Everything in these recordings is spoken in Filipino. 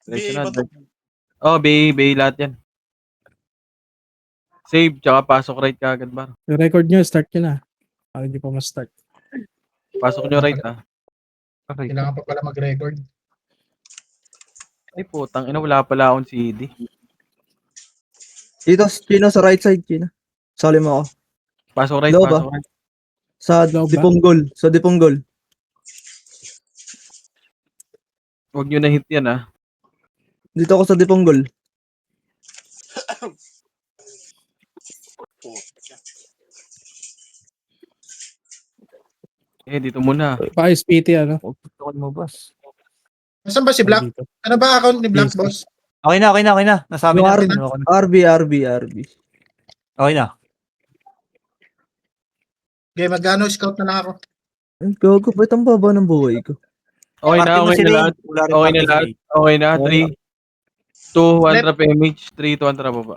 Diretso BA na. ba to? Oh, bay lahat yan. Save, tsaka pasok right ka agad, bar. Yung record nyo, start nyo na. Para hindi pa ma-start. Pasok nyo right, ah. Kailangan pa pala mag-record. Ay, putang ina, wala pala akong CD. Dito, Chino, sa right side, Chino. Sali mo ako. Pasok right, Loob, pasok right. Sa Loob ba? Diponggol. Sa Diponggol. Huwag nyo na hit yan, ah. Dito ako sa Diponggol. Dito muna. Pa SPT, ano? Huwag tutukan mo, boss. Nasaan ba si Black? Dito. Ano ba account ni Black, Yes. boss? Okay na. Nasa amin Yung natin. RB. Okay na. Okay, mag-ano, scout na lang ako. Ay, gago, ba't ang baba ng buhay ko? Okay na, Party mo okay sila na eh. lahat. Wala rin Okay na party lahat. sila eh. Okay na, 3, 2, 1 trap image, 3, 2, 1 trap baba.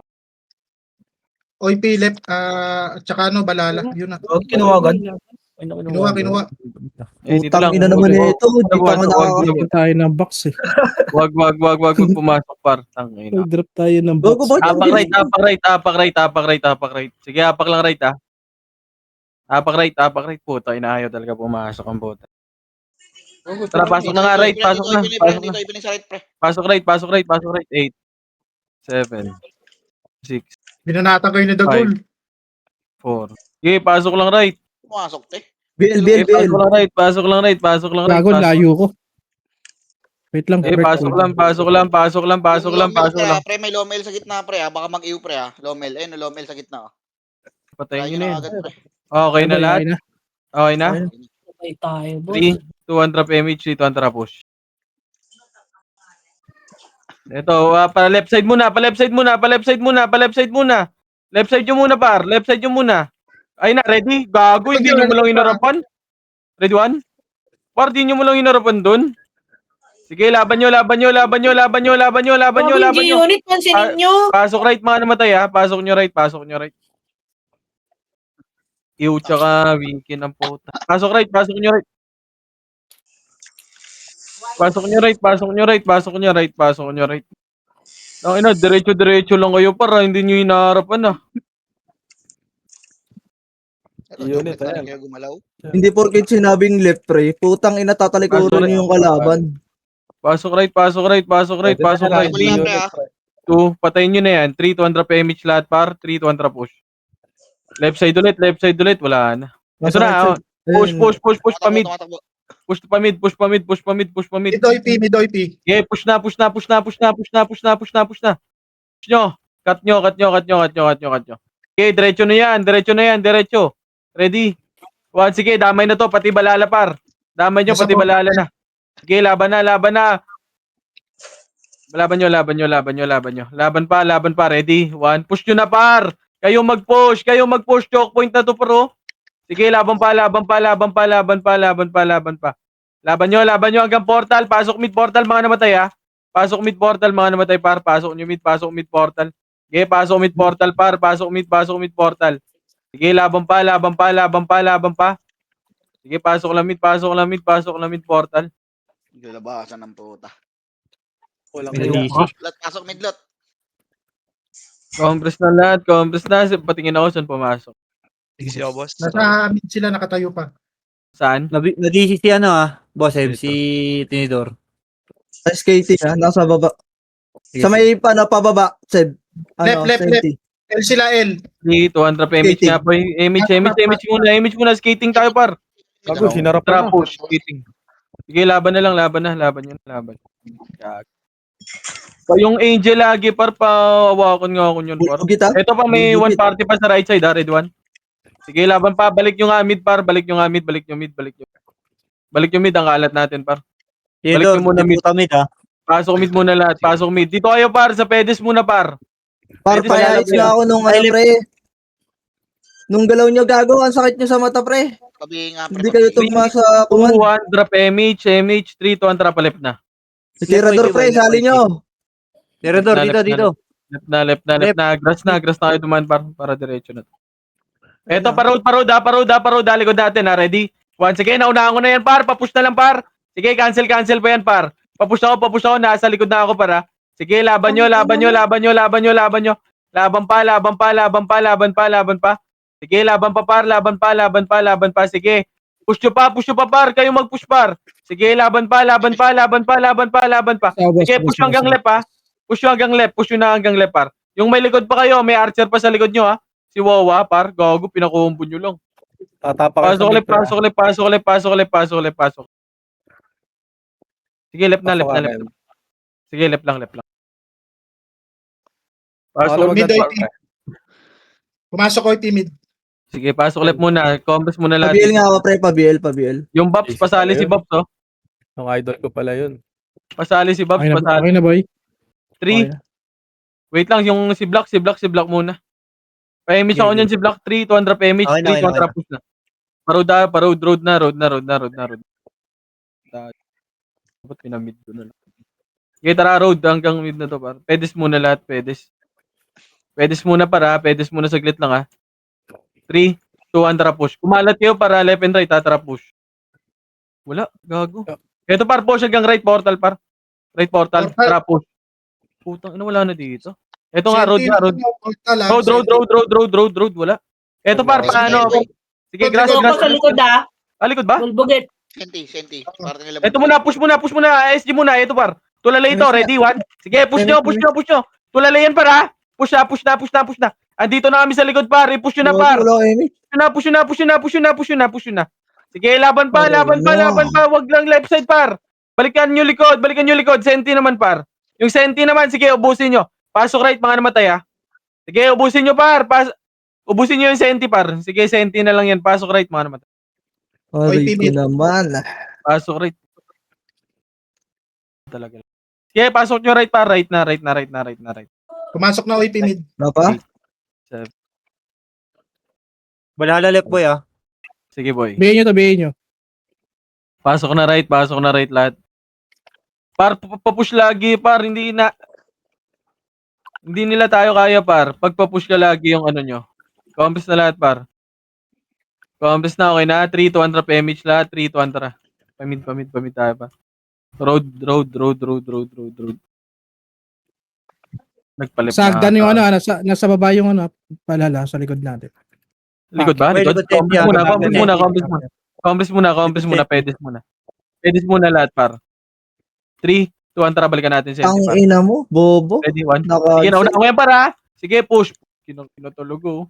Oy, Philip, at saka ano, Balala. Yun na. Huwag kinuwagan. Kinuha. Dito Putang lang. ina naman ito. Di pa nga Drop tayo ng box eh. Wag pumasok par. Tangina. Drop tayo ng Gago, box. ba't ang Apak right. Sige, apak lang right, ah. Apak right. Puta, inahayaw talaga pumasok ang bota. Tara, pasok na nga right. Pasok na. Dito, ipinin sa right, pre. Pasok right. 8, 7, 6, Binanatan kayo ni Dagol. 4. Sige, pasok lang right. Pumasok, te. BL. Pasok lang right. Gago, layo ko. Wait lang. Pasok lang. Pre, may Lomel sa gitna, pre. Baka mag-iw, pre, ha. Lomel. Lomel sa gitna. Patayin nyo Tayo na na yan. agad, pre. Okay na lahat. Okay na? Okay tayo, boss. 3, 2, 1 trap image, 3, 2, 1 trap push. Ito, pa left side muna. Left side nyo muna, par. Ay na, ready? Gago, hindi nyo mo lang inarapan. Ready, 1? Par, di nyo mo lang inarapan dun. Sige, laban nyo. G-Unit, pansinin nyo. Pasok right, mga namatay, ha. Pasok nyo right. Ew, tsaka Winkin ang puta. Pasok nyo right. Pasok nyo right. Ina, diretso lang kayo para hindi nyo hinaharapan, ah. Unit, kayo gumalaw. Hindi porket sinabing left, pre. Putang ina, tatalikuran niyo yung kalaban. Pasok right. Double na, pre, ha. 2, patayin nyo na yan. 3, 2, 1 trap image lahat, par. 3, 2, 1 trap push. Left side ulit. Wala na. Ito na, push pa mid. Tumatakbo. Push pa mid. Mid OIP. Okay, push na. Push nyo. Cut nyo. Okay, diretso na yan. Ready? 1, sige, damay na to. Pati balala, par. Damay nyo, pati balala na. Okay, laban na. Laban nyo. Laban pa. Ready? 1, push nyo na, par. Kayo mag-push. Choke point na to, pro. Sige, laban pa. Laban nyo hanggang portal. Pasok mid portal, mga namatay, ha. Pasok mid portal, par. Pasok mid portal. Sige, pasok mid portal, par. Pasok mid portal. Sige, laban pa. Sige, pasok lang mid portal. Lalabasan ng puta. Walang Pasok midlot. Compress na lahat. Patingin ako saan pumasok. Sige siya, boss. Nasa mid sila, nakatayo pa. Saan? Nag-DC si boss si Tinidor. SKT, ha? Nasa baba. Sa may pababa, Seb. Left. L sila, L. 3, 200 image nga po. Image muna. Skating tayo, par. Bago, sinarap na. Trap push. Skating. Sige, laban na. Laban. Yung Angel lagi, par, paawakan nga ako yun, par. Bulog kita. Ito pa, may one party pa sa right side, ha, red one. Sige, laban pa. Balik nyo nga mid, par. Balik nyo mid. Balik nyo mid, ang kalat natin, par. Tinidor, Balik muna mid. mid ha. Pasok mid muna lahat. Dito kayo, par. Sa pedes muna, par. Par, payayos na ako nung pre. Nung galaw nyo, gago, ang sakit nyo sa mata, pre. Tabi nga, pre. Hindi kayo tugma sa 2, kuman. 1, drop MH, 3, 2, 1, drop left na. Si Tirador, pre, sali nyo. Tinidor, dito. Left na. Grass na kayo duman, para diretso na. Eto, parood, likod natin, ha, ready? 1, sige, naunahan ko na yan, par. Papush na lang, par. Sige, cancel pa yan, par. Papush ako, nasa likod na ako para. Sige, laban nyo. Laban pa. Sige, laban pa. Sige. Push nyo pa, par. Kayo mag-push, par. Sige, laban pa. Sa boss, Sige, push hanggang left, ha. Push nyo hanggang left, par. Yung may likod pa kayo, may archer pa sa likod nyo, ha. Si Wawa, par. Gago, pinakuhumpo nyo lang. Tatapak Pasok ulit. Sige, left na. Sige, left lang. Pasok Mid ulit. OP. Pumasok OP mid. Sige, pasok left muna. Combos muna lahat. Pabiel nga ako, pre. Pabiel. Yung Babs, pasali si Babs, oh. Yung idol ko pala yun. Pasali si Babs, Okay pasali. na, boy. 3. Wait lang, yung si Black muna. Pa-image ako niyan si Black 3, 200 pa-image, Okay na, 3, 200 push na. Road na. Dapat pinamid ko na lang. Okay, tara road hanggang mid na to, par. Pedes muna lahat, pedes. Pedes muna para, pedes muna saglit lang, ha. 3, 200 push. Kumalat kayo para left and right, tara push. Wala, gago. Ito par, push hanggang right portal, par. Right portal, tara push. Putang ina, wala na dito. Ito nga, road. Road, wala. Ito par, paano ako? Sige, grass. Ako sa likod ah. Likod ba? Bulbuget. Senti. Para nila. Ito muna, push muna. SG muna, ito par. Tulalay ito, ready, 1. Sige, push nyo. Tulalay yan par, ha. Push na. Andito na kami sa likod par, push nyo na par. Push na. Sige, laban pa. Wag lang left side par. Balikan nyo likod. Senti naman par. Yung senti naman, sige, ubusin nyo. Pasok right, mga namatay, ha. Sige, ubusin nyo par. Ubusin nyo yung senti par. Sige, senti na lang yan. Pasok right, mga namatay. Aray ko naman. Pasok right. Talaga. Sige, pasok nyo right par. Right na. Pumasok na OP mid. Ano pa? Balala left boy ah. Sige, boy. Bihin nyo. Pasok na right lahat. Par, papush lagi, par. Hindi nila tayo kaya, par. Pagpapush ka lagi yung ano nyo. Compass na lahat, par. Compass na, okay na. 3, 200 PMH lahat. 3, 200. Pamid tayo, pa. Road. Nagpalip na. Sagdan yung nasa baba yung palala sa likod natin. Likod ba? May Likod? likod din yan. Compass muna. Pedes muna lahat, par. 3, 200, balikan natin sa Ang par. ina mo, bobo. Ready, 1. Sige, nauna ko yan, para. Sige, push. Kinutulog, oh.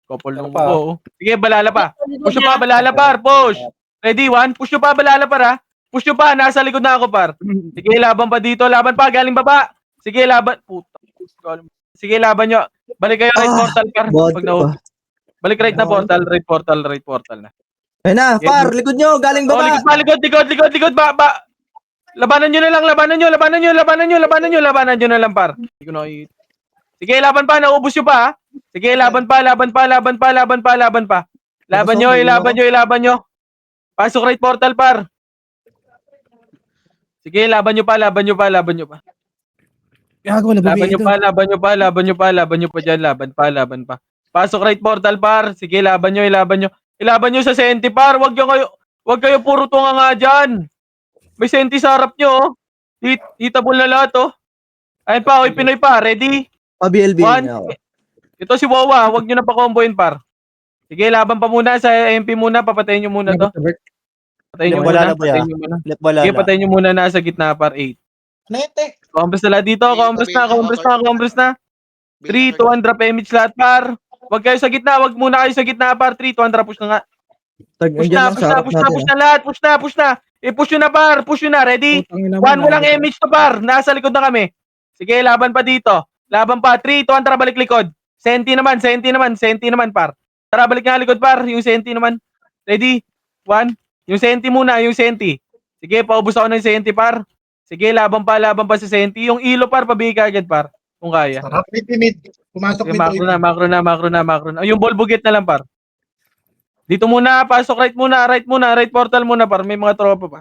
Couple ng pa? buko, oh. Sige, balala pa. Push nyo pa, balala, par. Push. Ready, 1. Push nyo pa, balala, par, ha. Push nyo pa, nasa likod na ako, par. Sige, laban pa dito. Laban pa, galing baba. Sige, laban. Puta. Sige, laban nyo. Balik kayo, right portal, par. Pag Bodo pa. balik right na portal, right portal na. Ayun na, par, likod nyo, galing Oh, baba. likod, ba. Labanan nyo na lang, labanan nyo na lang, par. Hindi ko nakikita. Sige, laban pa, naubos nyo pa, ha. Sige, laban pa. Ilaban nyo. Pasok right portal, par. Sige, laban nyo pa. Gago na Laban bumihin. nyo pa dyan, laban pa. Pasok right portal, par. Sige, laban nyo. Ilaban nyo sa senti, par. Wag kayo puro tunga nga dyan. May senti sa harap nyo, oh. Hitable na lahat, oh. Ayun pa, okay, Pinoy pa. Ready? Pabiel One. nga ako. Ito si Wawa, wag nyo na pa-comboin, par. Sige, laban pa muna sa MP muna. Papatayin nyo muna to. Patayin nyo Balala muna. boy ah. Left balala. Sige, patayin nyo muna nasa gitna, par. 8. Nete. Compress na lahat dito. Compress na. 3, 200 PMH lahat, par. Wag kayo sa gitna. Wag muna kayo sa gitna, par. 3, 200 push na nga. Push na lahat. Push na. I-push nyo na, par. Push nyo na. Ready? 1, walang image to, par. Nasa likod na kami. Sige, laban pa dito. Laban pa. 3, 200, balik likod. Senti naman, par. Tara, balik nga likod, par. Yung senti naman. Ready? 1. Yung senti muna, Sige, paubos ako ng senti, par. Sige, laban pa sa senti. Yung ilo, par, pabigay agad, par. Kung kaya. Sarap mid. Pumasok Sige, mid. macro na. Yung ball buget na lang, par. Dito muna, pasok right portal muna, par. May mga tropa pa.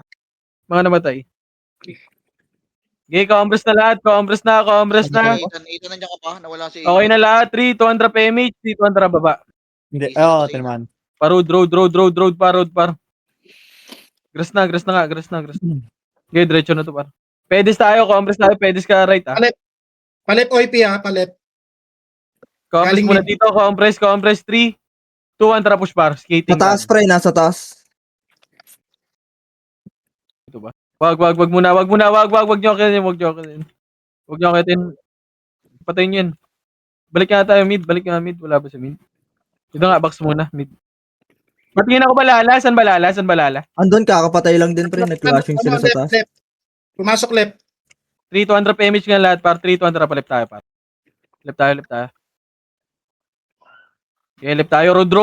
Mga namatay. Okay, compress na lahat. Compress na. Ito nandiyan ka pa, nawala si. Okay na lahat. 3, 200 PMH, 3, 200 baba. Hindi. Oo, tinaman. Road, par. Grass na nga. Okay, diretso na to, par. Pedes tayo, compress tayo, pedes ka right ah. Palit OIP palit. Compress Galing muna mid. dito, compress, 3, 2, 1, tara push par, skating Sa taas, lang. pre. Nasa taas. Wag muna, wag nyo akitin, wag nyo akitin. Patayin nyo yan. Balik nga tayo mid, wala ba sa mid? Ito nga, box muna, mid. Patingin ako balala, saan balala? Andun, kakapatay lang din, pre. Nag-clashing sila sa taas. Left. Pumasok left. 3 to 100 PMH nga lahat, par 3 to 100 palip tayo, par. Left tayo. Okay, left tayo, road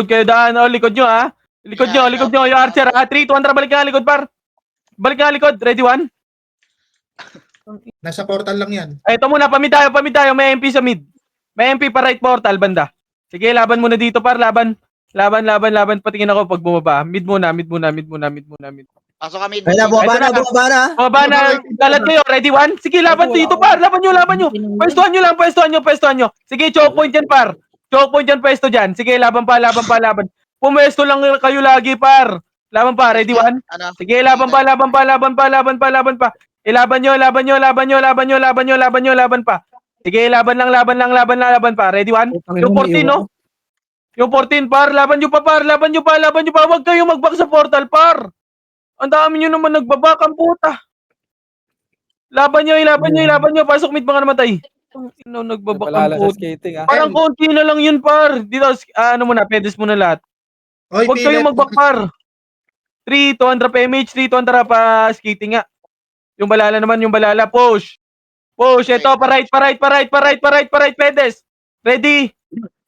kayo daan. Oh, likod nyo ha. Likod nyo, yung archer ha. 3 to 100, balik nga likod, par. Balik nga likod, ready 1. Nasa portal lang yan. Ay, ito muna, pamid tayo, may MP sa mid. May MP pa right portal, banda. Sige, laban muna dito, par, laban. Patingin ako pag bumaba. Mid muna. Pasok kami. Ay, bumaba na. Bumaba na, galat kayo, ready 1? Sige, laban dito, par, laban nyo. Pwestuhan nyo. Sige, choke point dyan, par. Pwesto dyan. Sige, laban pa. Pumwesto lang kayo lagi, par. Laban pa, ready 1? Ano? Sige, laban pa. Ilaban pa. Sige, laban pa. Ready 1? Yung 14, no? Yung 14, par. Laban nyo pa. Huwag kayong mag-back sa portal, par. Ang dami nyo naman nagbabak, ang puta. Laban nyo. Pasok mid mga namatay. Ang ino, nagbabak Palala ang sa puta. skating ah. Parang konti na lang yun, par. Dito, ano muna, pedes muna lahat. OIP Huwag kayong mag-back, par. 3, 200 PMH, 3, 200 pa skating nga. Yung balala, push. Ito, pa right, pedes. Ready?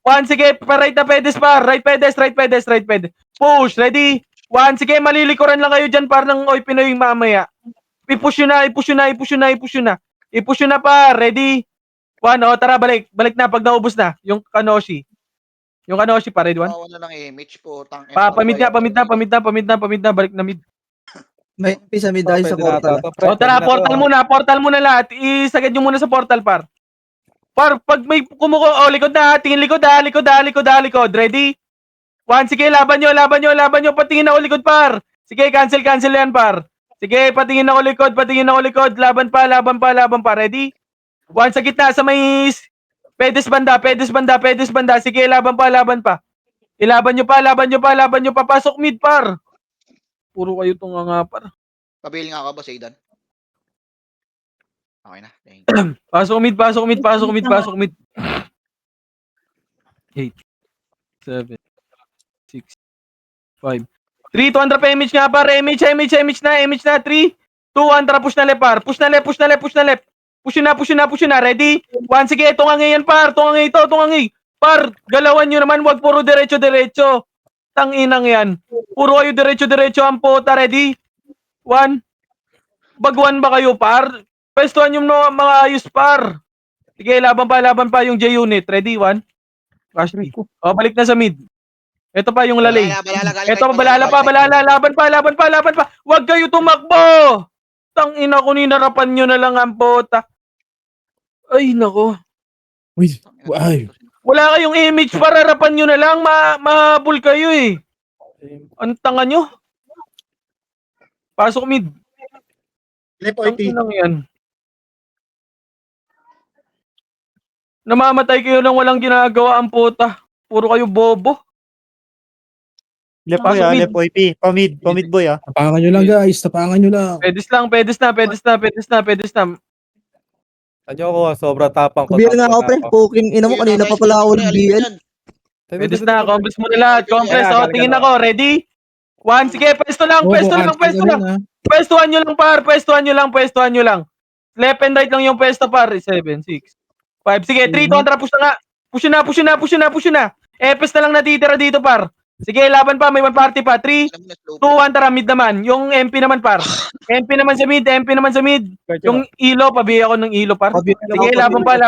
1, sige, pa right na pedes, par. Right pedes. Push, ready? 1, sige, malilikuran lang kayo dyan, par, ng Pinoy mamaya. I-push nyo na, par. Ready? 1, tara, balik na, pag naubos na. Yung Kanoshi, pa, ready 1? Wala lang image po. Pamid na, balik na mid. May MP sa mid dahil sa portal. O tara, portal muna lahat. Isagad nyo muna sa portal, par. Par, pag may likod na, tingin likod. Ready? 1, sige, laban nyo. Patingin ako likod, par. Sige, cancel yan, par. Sige, patingin ako likod. Laban pa. Ready? 1, sa gitna, sa may pedes banda. Sige, laban pa. Ilaban nyo pa. Pasok mid, par. Puro kayo itong nga, par. Pabili nga ako, boss Aidan. Okay na. Thank you. Pasok mid. 8, 7, 6, 5. 3, 200 pa image nga, par. Image na. 3, 2, 1, tara, push na left, par. Push na left. Push na. Ready? 1, sige, tungangay yan, par. Tungangay. Par, galawan nyo naman. Wag puro diretso. Tanginang yan. Puro kayo diretso ang puta. Ready? 1. Bagwan ba kayo, par? Pwestuhan yung mga ayos, par. Sige, laban pa yung J-Unit. Ready, 1? Ashley. O, balik na sa mid. Ito pa yung lalay. Ito pa, balala pa. Laban pa. Huwag kayo tumakbo. Tangina ko, ninarapan nyo na lang ang puta. Ay, nako. Uy, ay. Wala kayong image, pararapan nyo na lang. Mahabol kayo eh. Ang tanga nyo. Pasok mid. Left Ang OIP. inang yan. Namamatay kayo nang walang ginagawa ang puta. Puro kayo bobo. Left boy ah, left OIP. Pamid boy ah. Tapangan nyo lang guys, tapangan nyo lang. Pedes na. Anyo ko, sobrang tapang ko. Biel nga ako, pre. Puking ina mo, kanina pa pala ako nag-BL. Pedes na, compress muna lahat. Compress, o, tingin ako. Ready? 1, sige, pwesto lang. Pwestuhan nyo lang, par. Pwestuhan nyo lang. Left and right lang yung pwesto, par. 7, 6, 5. Sige, 3, 2, push na nga. Push na. Epes na lang natitira dito, par. Sige, laban pa. May one party pa. 3, 2, 1, tara, mid naman. Yung MP naman, par. MP naman sa mid. Yung ilo, pabiya ako ng ilo, par. Sige, laban pa.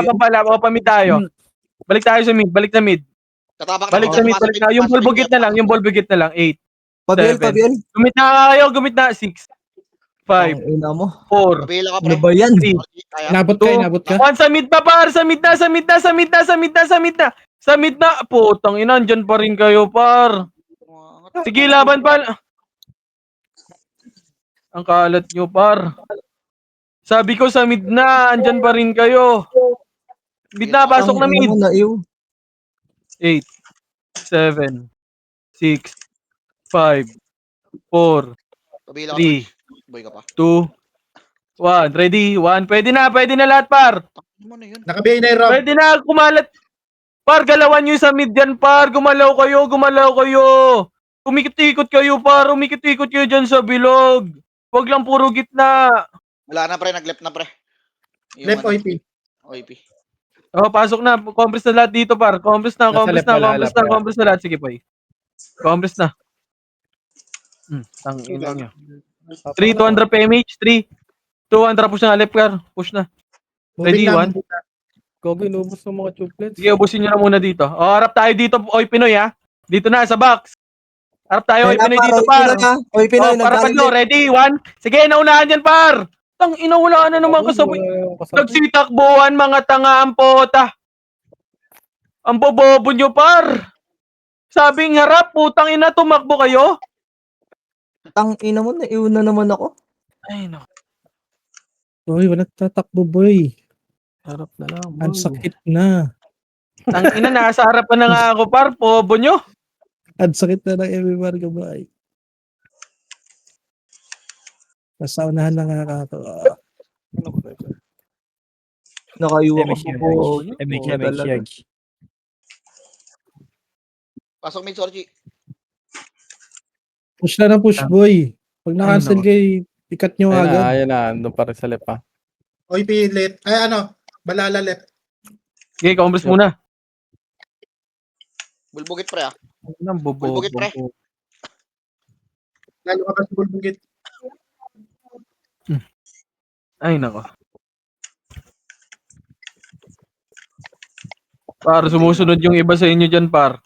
O, pamid tayo. Balik tayo sa mid. Balik sa mid. Yung ball bugit na lang. 8. Pabiel. Gumit na kayo. 6, 5, Ina mo. 4, Pabili ka, Ano pre. ba yan? Inabot ka? 1 sa mid pa, par. Sa mid na. Putang ina, andyan pa rin kayo, par. Sige, laban pa. Ang kalat nyo, par. Sabi ko sa mid na, andyan pa rin kayo. Mid na, pasok na mid. Naiw. 8, 7, 6, 5, 4, Pabila ka, 3, Torch. Boy ka pa. 2, 1. Ready? 1. Pwede na lahat, par. Ano na yun? Nakabigay na yung Rob. Pwede na, kumalat. Par, galawan nyo sa mid yan, par. Gumalaw kayo. Umikot-ikot kayo, par. Umikot-ikot kayo dyan sa bilog. Huwag lang puro gitna. Wala na pre, nag-left na pre. Yung Left ano, OIP. OIP. Oh, pasok na. Compress na lahat dito, par. Compress na left, lahat. Sige, boy. Compress na. Tangina nyo. 3, 200 PMH. 3, 200 push na. Left car. Push na. Ready, Moving one. lang. Gogo, inubos ng mga chuplets. Sige, ubusin nyo na muna dito. Oh, harap tayo dito, Oy Pinoy, ha? Dito na, sa box. Harap tayo, Oy Pinoy dito, par. Oy, Pinoy, Oh, para pag no, ready, 1. Sige, naunahan yan, par. Tangina, wala na naman kasabay. Nagsitakbuhan, mga tanga ang pota. Ang bobobo nyo, par. Sabing harap, putang ina, tumakbo kayo. Tang ina mo, naiw na naman ako. Ay, no. Boy, wala tatakbo, boy. Harap na lang, Ang sakit na. Tangina, nasa harapan na nga ako, par. Bobo nyo. Ang sakit na ng Emi Margo, boy. Nasa unahan na nga ako. Nakaiwa MH ka po. MH. Pasok mid, Sorchi. Push na ng push, boy. Pag na-cancel kayo, ikat nyo agad. Ayan na. Doon pa rin sa left pa. OIP left. Ay ano, Balala left. Sige, compress muna. Bulbugit pre ah. Ang bobo. Bulbugit pre. Lalo ka pa sa bulbugit. Ay, nako. Par, sumusunod yung iba sa inyo dyan, par.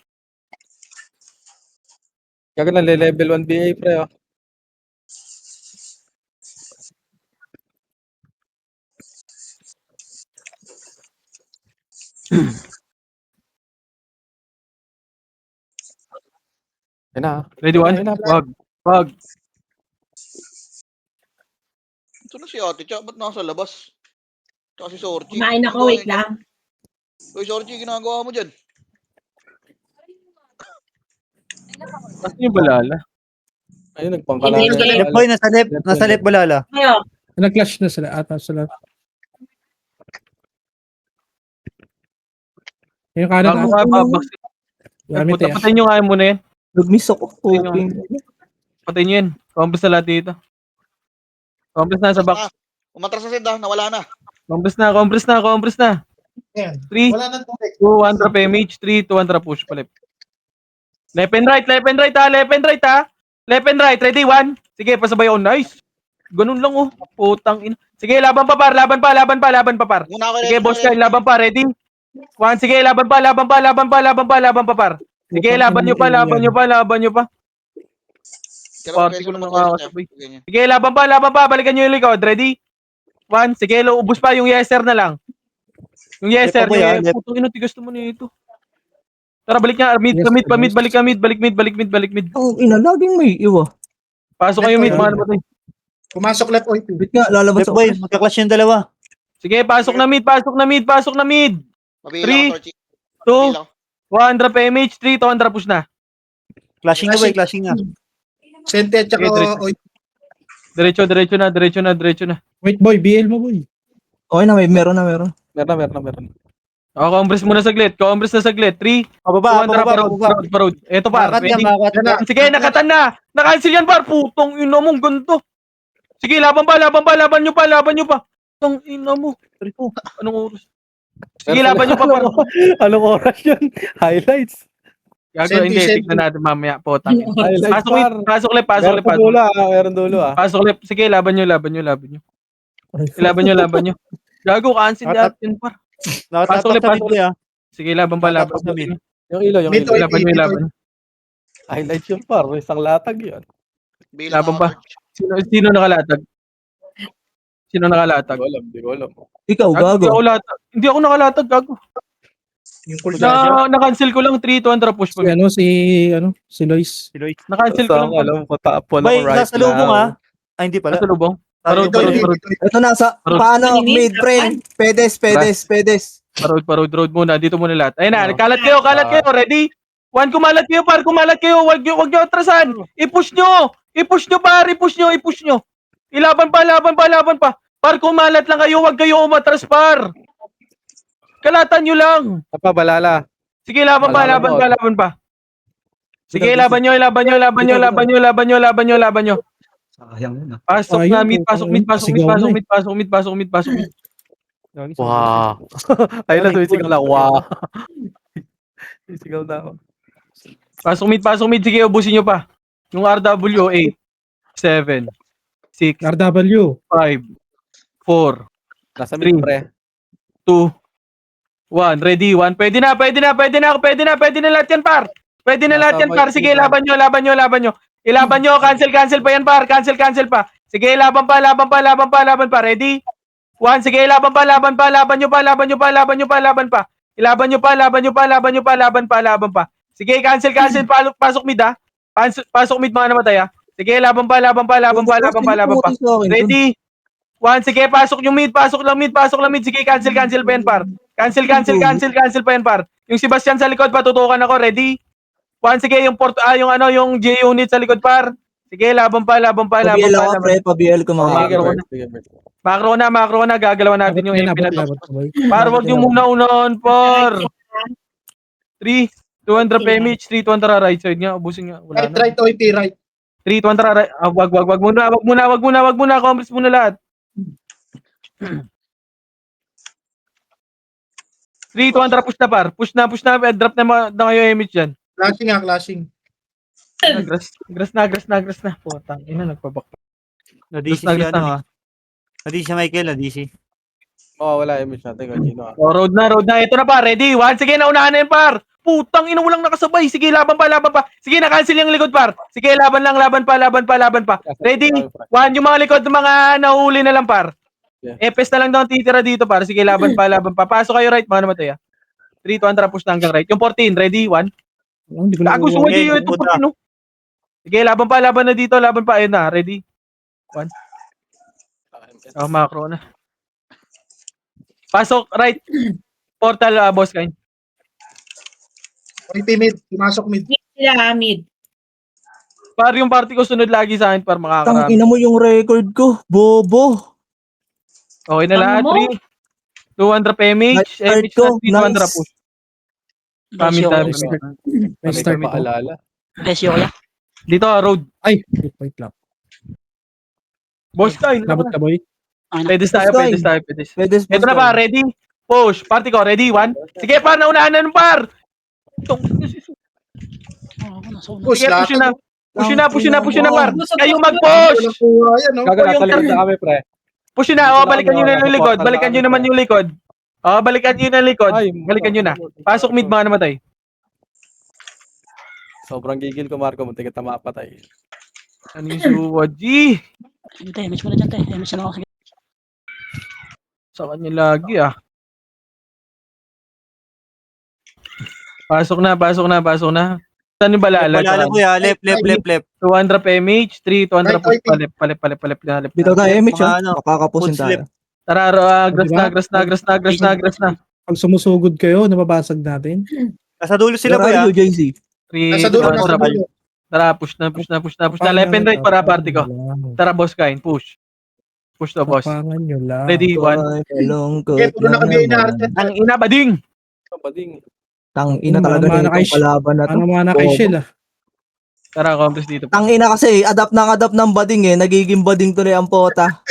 Gago na, level 1 BA pre. Oh. Yan na. Ready, 1? Ayun na. Wag. Ito na si ate, tsaka ba't nasa labas? Tsaka si Sorchi. Kumain ako, wait lang. Uy, Sorchi, ginagawa mo dyan. Kasi yung balala. Ayun, nagpangkala. Hindi, hindi. Left boy, nasa left balala. Kayo, Nag-clash na sila. Ata sila. Yung kanan Bago ko. ka, babaks. Gamit eh. Patayin nyo nga muna yan. Nag-miss ako. Patayin nyo yan. Compress na lahat dito. Compress na sa box. Umatras na Sid ah, nawala na. Compress na. Ayan. 3, Wala nang tubig. 200 PMH. 3, 200 push pa left. Left and right ha. Left and right. Ready, 1. Sige, pasabay ako. Nice. Ganun lang oh. Putang ina. Sige, laban pa par. Laban pa par. Muna ako Sige, boss Kyle, laban pa. Ready? 1. Sige, laban pa par. Sige, laban nyo pa. Party ko na nakakasabay. Sige, laban pa. Balikan nyo yung likod. Ready? 1. Sige, ubus pa yung yeser na lang. Yung yeser. Putang ina, tigas naman ito. Tara, balik nga. Balik mid. Ang ina, laging may iwa. Pasok kayo mid, mga namatay. Pumasok left OIP. Wait nga, lalabas Left ako. boy, magka-clash yung dalawa. Sige, pasok na mid. Mabila Three, ako, Sorchi. 2, Mabila ako. 100 PMH, 3, 200 push na. Clashing na boy, clashing na. Sente at saka Okay, diretso. OIP. Diretso na. Wait, boy. BL mo, boy. Okay na, meron na. Meron. Compress na saglit. 3, Pababa. 200 pa road. Ito par. Makakat yan, Ready? makakat yan. Sige, nakatan na. Nakancel yan par. Putong ina mong ganito. Sige, laban nyo pa. Tang ina mo. Anong oras? Sige, laban nyo pa par. Anong oras yun? Highlights. Gago, hindi. Senti. Tignan natin mamaya. Potang ina. Highlights Pasok left. Meron dulo ah. Pasok left. Sige, laban nyo. Laban nyo. Gago, cancel lahat yun par. Pasok Nakatatak ulit, sa mid boy ah. Sige, laban pa. Nakatatak sa mid. Yung ilo. Mid OIP. Laban nyo. Highlights yun par. Isang latag yun. Mabila Laban ako, pa. Sorchi. Sino nakalatag? Di ko alam. Ikaw, gago. Hindi ako nakalatag, gago. Yung cooldown. Na-cancel ko lang 3, 200 push pa. Si Lois. Na-cancel ko lang. Alam ko, top 1 Boy, ako right nasa lubong ah. now. ah. Ay, hindi pala. Nasa lubong. Parod, Ito, parod, ito, parod. ito. Ito nasa, Parod. paano, mid, pre? Pedes. Parod muna. Dito muna lahat. Ayun na, Oh. kalat kayo. Ready? One, kumalat kayo, par. Kumalat kayo. Wag nyo atrasan. I-push nyo. I-push nyo. Ilaban pa. Par, kumalat lang kayo. Wag kayo umatras, par. Kalatan nyo lang. Apa, balala. Sige, laban pa. Sige, laban nyo. Sayang yun ah. Pasok Ayun, na, mid, sigaw na pasok mid. Wow. Highlights, sumisigaw na. Wow. Sumisigaw na ako. Pasok mid. Sige, ubusin nyo pa. Yung RW, 8, 7, 6, RW. 5, 4, Nasa mid, pre. 2, 1. Ready? 1. Pwede na lahat yan, par. Sige, laban nyo. Ilaban nyo. Cancel pa yan, par. Cancel pa. Sige, laban pa. Ready? 1. Sige, laban pa. Laban pa. Sige, cancel. Pasok mid, ha. Pasok mid, mga namatay, ha. Sige, laban pa. Ready? 1. Sige, pasok yung mid. Pasok lang mid. Sige, cancel pa yan, par. Cancel pa yan, par. Yung Sebastian sa likod, patutukan ako. Ready? 1. Sige, yung J unit sa likod, par. Sige, laban pa. Pa-BL ako, pre. Pa-BL ko mga Okay, kapre. Sige, pre. Macro na. Gagalawan natin yung Labot MP na to. labot, boy. Par, wag yung muna unahan, par. 3, 200 PMH, 3, 200 right side nga. Ubusin nga. Wala na. Right, OP, right. 3, 200 right. Wag muna. Compres muna lahat. 3, 200 push na, par. Push na. Drop na kayo image dyan. Clashing. Grass na. Putang ina, nagpabak. Na-DC Gusto- si gusto- ano ah. Na-DC si Michael, na-DC. Oh, wala image natin. Gino ah. Oh, road na. Ito na, par. Ready? 1. Sige, naunahan na yan, par. Putang ina, walang nakasabay. Sige, laban pa. Sige, na-cancel yung likod, par. Sige, laban pa. Ready? 1. Yung mga likod, mga nahuli na lang, par. Yeah. Epes na lang daw ang titira dito, par. Sige, laban pa. Pasok kayo right, mga namatay, ah. 3, 200 push na hanggang right. Yung 14, ready? 1. Oh, hindi ko na Gago, sumali Okay, ito, puta. 14, no? Sige, laban na dito. Ayun na, ready? 1. Oh, macro na. Pasok, right. Portal, boss kain. OP mid. Pumasok mid. Sila, mid. Par, yung party ko sunod lagi sa akin, par, Tang makakarami. ina mo yung record ko. Bobo. Okay na lahat, Tama mo. 3. 200 PMH, Start MH ko, na 300 nice. push. Pamit tayo. May start pa ako. alala. Dito, road. Ay, wait lang. Boss kain. Labot ka, boy. Pedes tayo. Pedes. Ito na pa, ready? Push. Party ko, ready? 1. Sige, par, naunahan na ng par. Push, Sige, lahat. push na, par. Kayo mag-push. Walang kuha yan, no? Gago, nasa likod na kami, pre. Push na. Balikan nyo na yung likod. Balikan nyo naman yung likod. Balikan nyo na. Pasok mid, mga namatay. Sobrang gigil ko, Marco. Muntik kita mapatay. Ano yung suwa, G? Sa kanya lagi, ah. Pasok na. Saan yung balala? Balala mo ya, left. 200 PMH, 3, 200 push, palip. Dito tayo, MH, Mga ah. ano, Makakapusin foot slip. tayo. Tara, Diba? grass na. Pag sumusugod kayo, nababasag natin. Nasa dulo sila Where ba are ya? you, JC? 3, Nasa dulo, 200 nasa dulo. Tara, push na. Left and right para party ko. Tara, boss kain, push. Push to, boss. Tapangan nyo lang. Ready, 1. Ay, talongkot Okay, puro na kami naman. inaartan. Ang ina, bading! Bading. Tang ina talaga Mana nito kay kalaban na to. Ano mga kay Bobo. Shell, ah. Tara, compress dito. Tang ina kasi, adapt ng bading eh. Nagiging bading tuloy ang pota.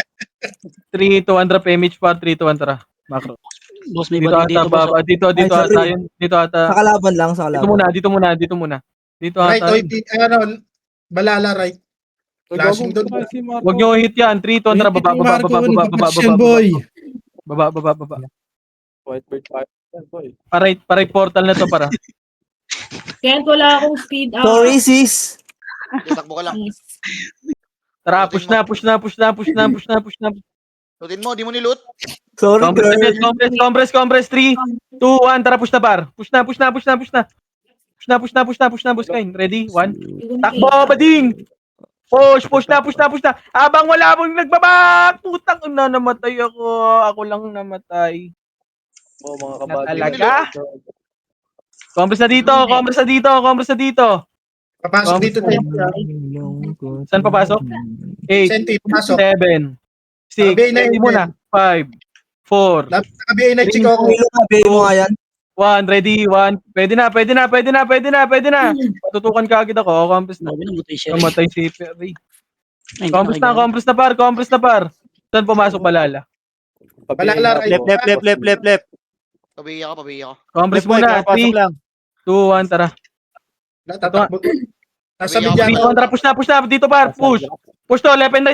3, 200 PMH pa, 3, 200. Macro. Boss, may Dito bading ata, dito, boss. baba. Dito Ay, sorry. ata yun. Dito Sa ata. kalaban lang, sa kalaban. Dito muna. Dito Right, ata. OP. Ano, balala, right. Flashing doon. Si Marco. Huwag nyo hit yan. 3, 200, baba. White bird fire. Yan, boy. Paray portal na to, para. Kaya wala akong speed out. Sorry, sis. Takbo ka lang. Tara, push na. Lutin mo, di mo niloot. Sorry, Compress. 3, 2, 1. Tara, push na, par. Push na. Push na, boss kain. Ready? 1. Takbo, bading! Push na. Habang wala mong nagbabak. Putang ina, namatay ako. Ako lang namatay. Oo, mga Na kabady. talaga? Combres na dito. Papasok Oh, dito tayo. Saan papasok? 8, Senti, pasok. 7, 6, Sabihin na ready yun, muna. 5, 4, Nakabihin na chiko ko. Kilo nga, bigay mo nga yan. 1, ready, 1. Pwede na. Patutukan ka agad ako. Combres na. Namatay si Perry. Combres na par. Saan pumasok balala? Balala, right. Left. Pabiya ka. Combres Left boy, muna. pasok 3, lang. 2, 1, tara. Tatakbo. Nasa Sabihin media ako, Dito, tara, push na. Dito par, push. Push to, left and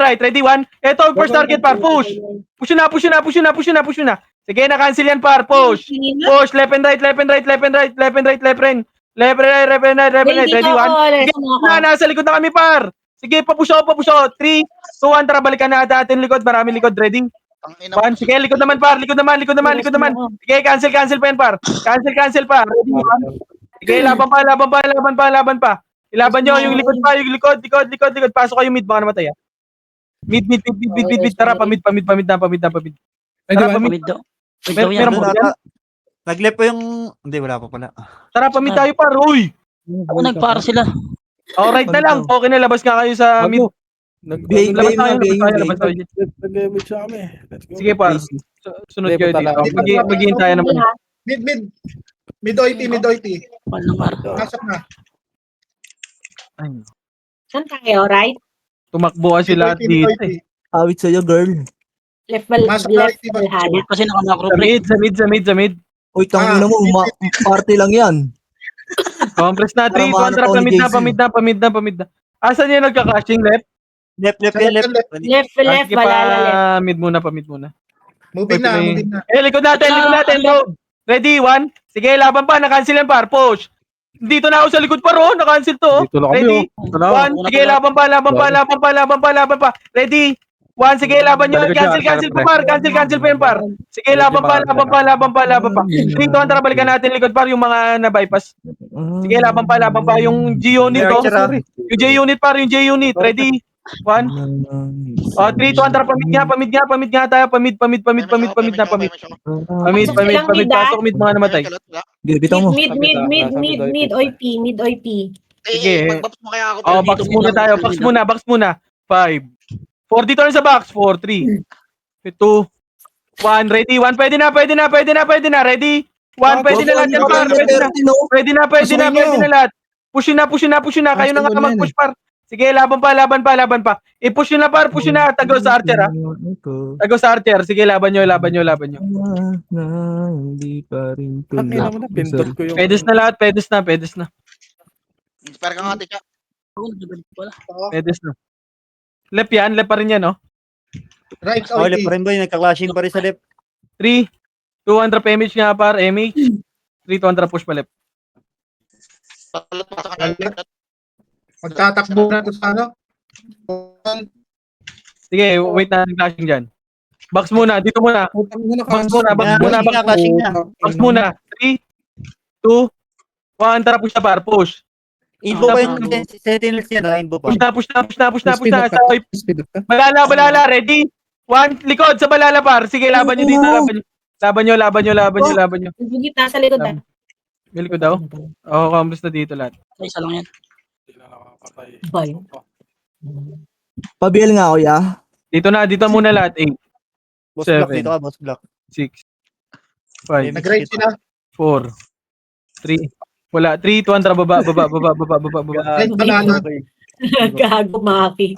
right. Ready, 1. Eto, first target par, push. Push na. Sige, na-cancel yan par, push. Push, left and right. Ready, 1. Nasa likod na kami par. Sige, papush ako. 3, 2, 1, tara, balikan na natin likod. Maraming likod, ready. ang ina mo. 1, sige, likod naman par. Likod naman. Sige, cancel pa yan par. Cancel pa. Ready, 1. Sige, laban pa. Ilaban nyo, yung likod. Pasok kayo mid, baka namatay ah. Mid. Tara, pamid na. Ay, di Tara, ba? pamid. Meron Doon ba yan? ata. Nag-left po yung... Hindi, wala pa pala. Tara, pamid tayo par, uy. Ako nagpara sila. Alright na lang. Okay na, labas nga kayo sa mid. Bigay Labas mo nga, tayo. Nag-gamit siya kami. Let's go. Sige par. Sunod kayo Punta dito. lang. Magiging tayo naman. Mid OIT. Pasok na. Saan tayo, right? Tumakbo kasi lahat Mid dito OIT. eh. Awit sa'yo, girl. Masok na Left IT. balhala. Kasi naka-macro Sa mid. Uy, tangina mo, party lang yan. Compress na 3, Para kontra mahanap ako ni pamid na. Asan yung nagka-cashing left? Left. Left, Sige balhala, left. pa, mid muna. Moving na. Likod natin, bro. Ready, 1. Sige, laban pa, na-cancel yan par, push. Dito na ako sa likod par, oh, na-cancel to. Dito na kami, Ready, oh. 1. Sige, laban pa. Ready, 1. Sige, laban nyo. Cancel pa par, cancel pa yan par. Sige, laban pa. 3, 2, 1, tara, balikan natin likod par, yung mga na-bypass. Sige, laban pa. Yung G-unit, oh. Yung J-unit par, Ready, 1. 3, 2, 1, tara, pamid nga tayo. Pamid na. Pamid. Pasok mid, mga namatay. Bitaw mo. Mid, OIP. Sige. Mag-box mo kaya ako. Oh, box muna tayo. Box muna. 5. 4 dito rin sa box. 4, 3, 2, 1. Ready, 1. Pwede na. Ready, 1. Pwede na lahat yan, par. Pwede na lahat. Push na. Kayo na nga mag-push, par. Sige, laban pa. I-push nyo na, par. Push na. Tagaw sa archer, ha. Sige, laban nyo. Hindi pa rin Ang ina mo na, pindot ko yung... Pedes na lahat. Pedes na. Inspire ka nga, Ticha. Pedes na. Left pa rin yan, no? Right Oh, OIT. left pa rin boy. Nagka-clashing pa rin sa left. 3, 2, 1, drop MH nga, par. MH. 3, 2, 1, drop push pa left. Pasok ka na. Magtatakbo na to sa ano. Sige, wait na. Clashing dyan. Box muna. Dito muna. Box Clashing na. Box muna. 3, 2, 1. Tara, push na, par. Push. Info pa yung sentinels niya na. Info pa. Push na. Speed up ka. Speed up ka. Balala. Ready? 1. Likod sa balala, par. Sige, laban nyo dito. Laban nyo. Yung gitna sa likod. May likod daw? Oo, combos na dito lahat. Isa lang yan. Hindi na nakakapatay. Bye. Pabiel nga, kuya. Dito muna lahat. 8, Boss block 7. dito ka, boss block. 6, 5, Nag-right sila. 4, 3. Wala. 3, 2, 1. Tara, baba. Right banana. Gago, Maki.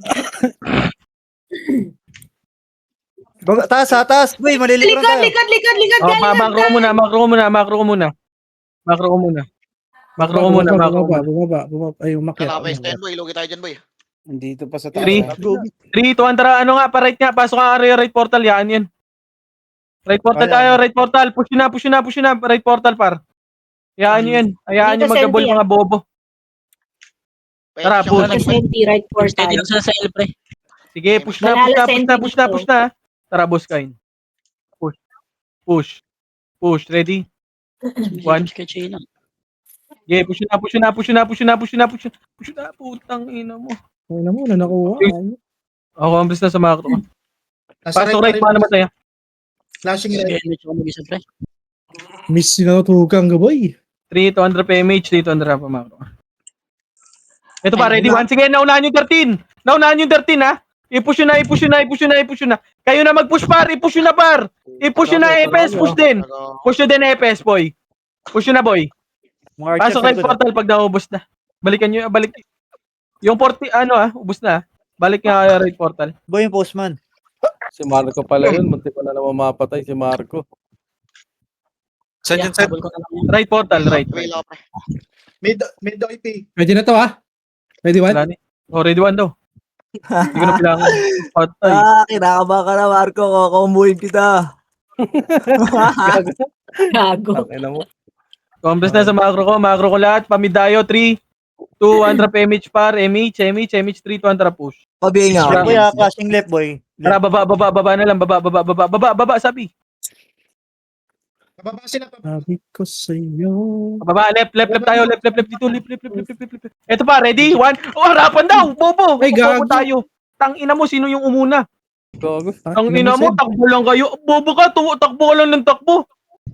Taas. Boy, malilikuran tayo. Likod. Oh, macro ko muna. Bumaba. Ay, umakyat. Kala ka pa STN, boy. Ilogi tayo dyan, boy. Nandito pa sa 3, 2, 1. Tara, ano nga, pa-right nga. Pasok ka area, right portal. Yan. Right portal tayo, right portal. Push na. Right portal, par. Yan. Hayaan nyo Dito, mag-gabol, Sentia. mga bobo. Tara, push. SNT, right Pwede portal. lang sila sa L, pre. Sige, push na. Tara, boss kain. Push. Ready? One. Kay Chino. Sige, push na. Putang ina mo. Ano mo, na nakuha. Ako ang na sa macro ko. Nasa Pasok right, pa rin. paano mataya? Flashing right. Miss sinutugang gaboy. 3 to under PMH, 3 to under pa macro. Ito pa, ready? Once again, naunahan yung 13. Naunahan yung 13, ha? I-push yun na, i-push yun na, i-push yun na, i-push yun na. Kayo na mag-push par, i-push yun na par. I-push yun na, EPS, push din. Push yun din, EPS, boy. Push yun na, boy. Mga Pasok right portal pag naubos na. Balikan nyo, balik. Yung 40, ubos na. Balik nga right portal. Boy, yung postman. Si Marco pala yun. Munti pa na naman mapatay si Marco. Saan yun, sir? Right portal, right. Pre, lang, pre. Mid OIP. Pwede na to ha? Ready one? Wala ni. Oh, ready one daw. Hindi ko na kailangan. Patay. Kinakaba ka na, Marco. Kukumbuhin kita. Gago. Tangina mo. Complex na sa macro ko. Macro ko lahat. Pamidayo, 3. 2, Andra PMH par. MH, 3 to Andra push. Pabihin nga ako. Boy, flashing left, boy. Tara, baba na lang. Baba, sabi. Mababa sila. Sabi ko sa'yo. Baba, left tayo. Left dito. Left. Ito pa, ready? 1. Oh, harapan daw. Bobo. Ay, Bobo gago. tayo. Tangina mo, sino yung umuna? Gago. Tangina mo, takbo lang kayo. Bobo ka, takbo ka lang ng takbo.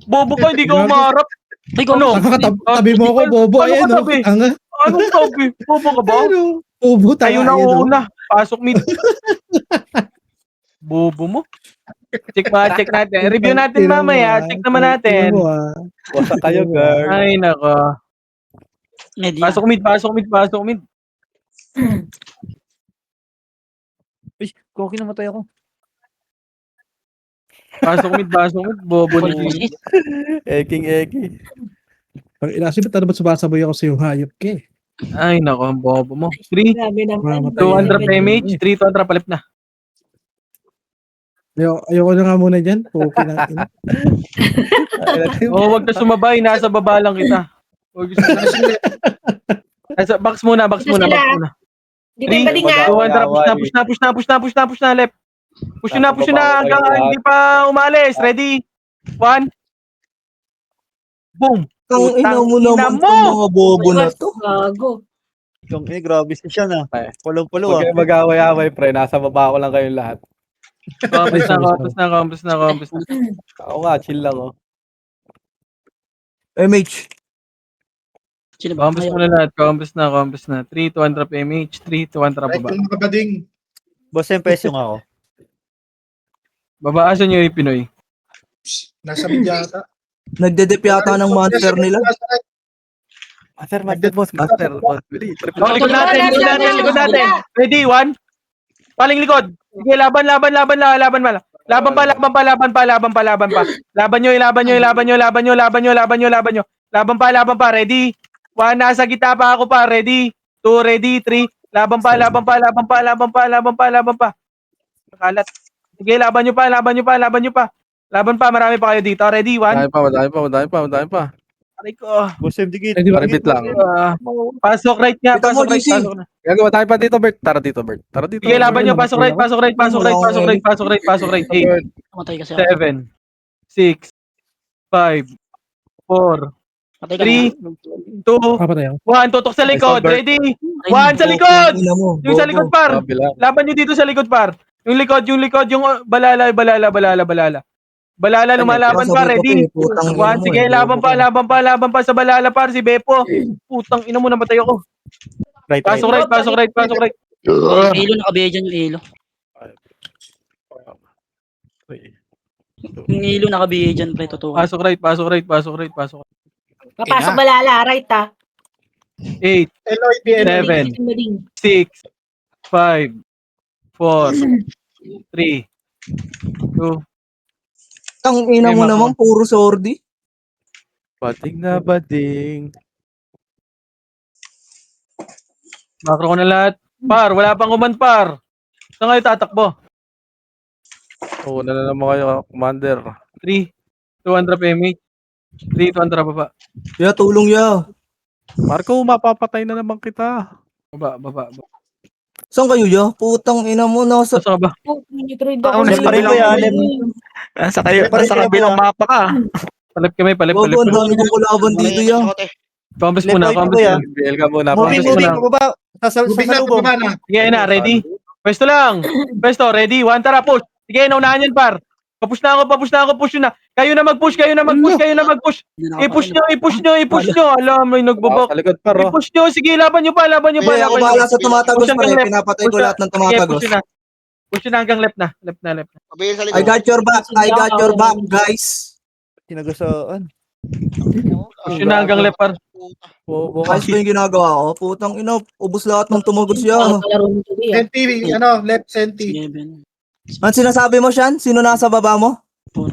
Bobo ka, hindi ka Gago. umaharap. Ano? Tabi mo ako, bobo. Ano Ayan, ka no? tabi? Ang Anong sabi? Bobo ka ba? ano? Bobo tayo. Tayo na ayan, no? una. Pasok mid. Bobo mo. Check natin. Review natin Tira mo, mamaya. ah. Check naman Tira natin. mo, ah. Wasa kayo, girl. Ay, nako. Pasok mid. Uy, Koki namatay ako. Pasok mid. Bobo ni G. Eking. Pag inasin mo, ba't sumasabay ako sa'yo, hayop ka eh. Ay, nako. Ang bobo mo. 3, Grabe naman. Mamatay 2 Andra yan. PMH, 3 to Andra palip na. Ayoko na nga muna dyan. Okay na. Oh, wag na sumabay. Nasa baba lang kita. Wag sumabay. Box muna. Di ba pwede nga? 2 Andra, push na, left. Push na hanggang hindi pa umalis. Ready? 1. Boom. Ang ina mo Putang naman ina mo! itong mga bobo na to. Gago. Yung grabe siya na. Ay. Pulong-pulo Huwag ah. kayo mag-away-away, pre. Nasa baba ko lang kayong lahat. Complex na. Ako nga, chill lang, oh. MH. Complex mo na lahat. Complex na. 3 to Andra PMH, 3 to Andra Right baba. yung mga bading. Boss, yung peso nga ako. Babaasan nyo yung Pinoy. Nasa mid yata. Nagdedep yata ng monster nila. Master, boss. Oh, likod natin. Ready? 1. Paling likod. Sige, laban. Laban pa. Laban nyo. Ready? 1, nasa gitna pa ako pa. Ready? 2, ready? 3. Laban pa. Kalat. Sige, laban nyo pa. Laban pa, marami pa kayo dito. Ready? 1. Madami pa. Aray ko. Boss, yung digit. Ready ba? Paribit lang. Pasok right nga. Kita mo, Pasok right. GC. Pasok na. Gagawa tayo pa dito, Bert. Tara dito, Bert. Sige, laban nyo. Pasok right. 8, 7, 6, 5, 4, 3, 2, 1. Papatay ako. Tutok sa likod. Ready? 1 sa likod. Ina mo, Yung sa likod, par. Kabila. Laban nyo dito sa likod, par. Yung likod, yung balala. Balala, lumalaban pa. Ready? 1, sige, laban pa sa balala, par. Si Bepo. Putang ina mo, namatay ako. Right. Pasok right. Elo, nakabiya dyan yung elo. Yung elo, nakabiya dyan, pre, totoo. Pasok right. Papasok balala, right ah. 8, LOIP. 7, 6, 5, 4, 3, 2. Ang ina mo naman, puro sordi. Bading. Makro ko na lahat. Par, wala pang command, par. Saan kayo tatakbo? Oo, na naman kayo, Commander. 3, 2 Andra PMH, 3 to Andra baba. Ya, tulong ya. Marco, mapapatay na naman kita. Baba. Saan kayo ya? Putang ina mo, nasa... Saan ka ba? Oh, minitrade Ako, ako. nasa kanila yan. Nasa kabilang mapa ka. Palip kami. Bago, ang dami kong kulaban dito ya. Compress Left muna, right compress kuya. muna. BL ka muna. Moving, Pangit. moving, pababa. Moving na, Sasalubong. pababa na. Sige na, ready? Pwesto lang. Pwesto, ready? 1, tara, push. Sige, naunahan yan, par. Papush na ako, push na. Kayo na mag-push. I-push nyo. Alam, may nagbaba. Sa likod par, oh. I-push nyo, sige, laban nyo pa. Eh, ako bahala sa tumatagos Push pre. hanggang left. Pinapatay ko Push lahat ng Sige, tumatagos. push nyo na hanggang left na. Pabili sa I likod. got your back, guys. Tinagosaan. Push nyo na hanggang left, par. Bobo ka. Guys ba yung ginagawa ko? Putang ina, ubos lahat ng tumagos yan. Palaro nito di ah. Senti, left senti. Sige, Ben. Ano sinasabi mo, Shan? Sino nasa baba mo? Puro.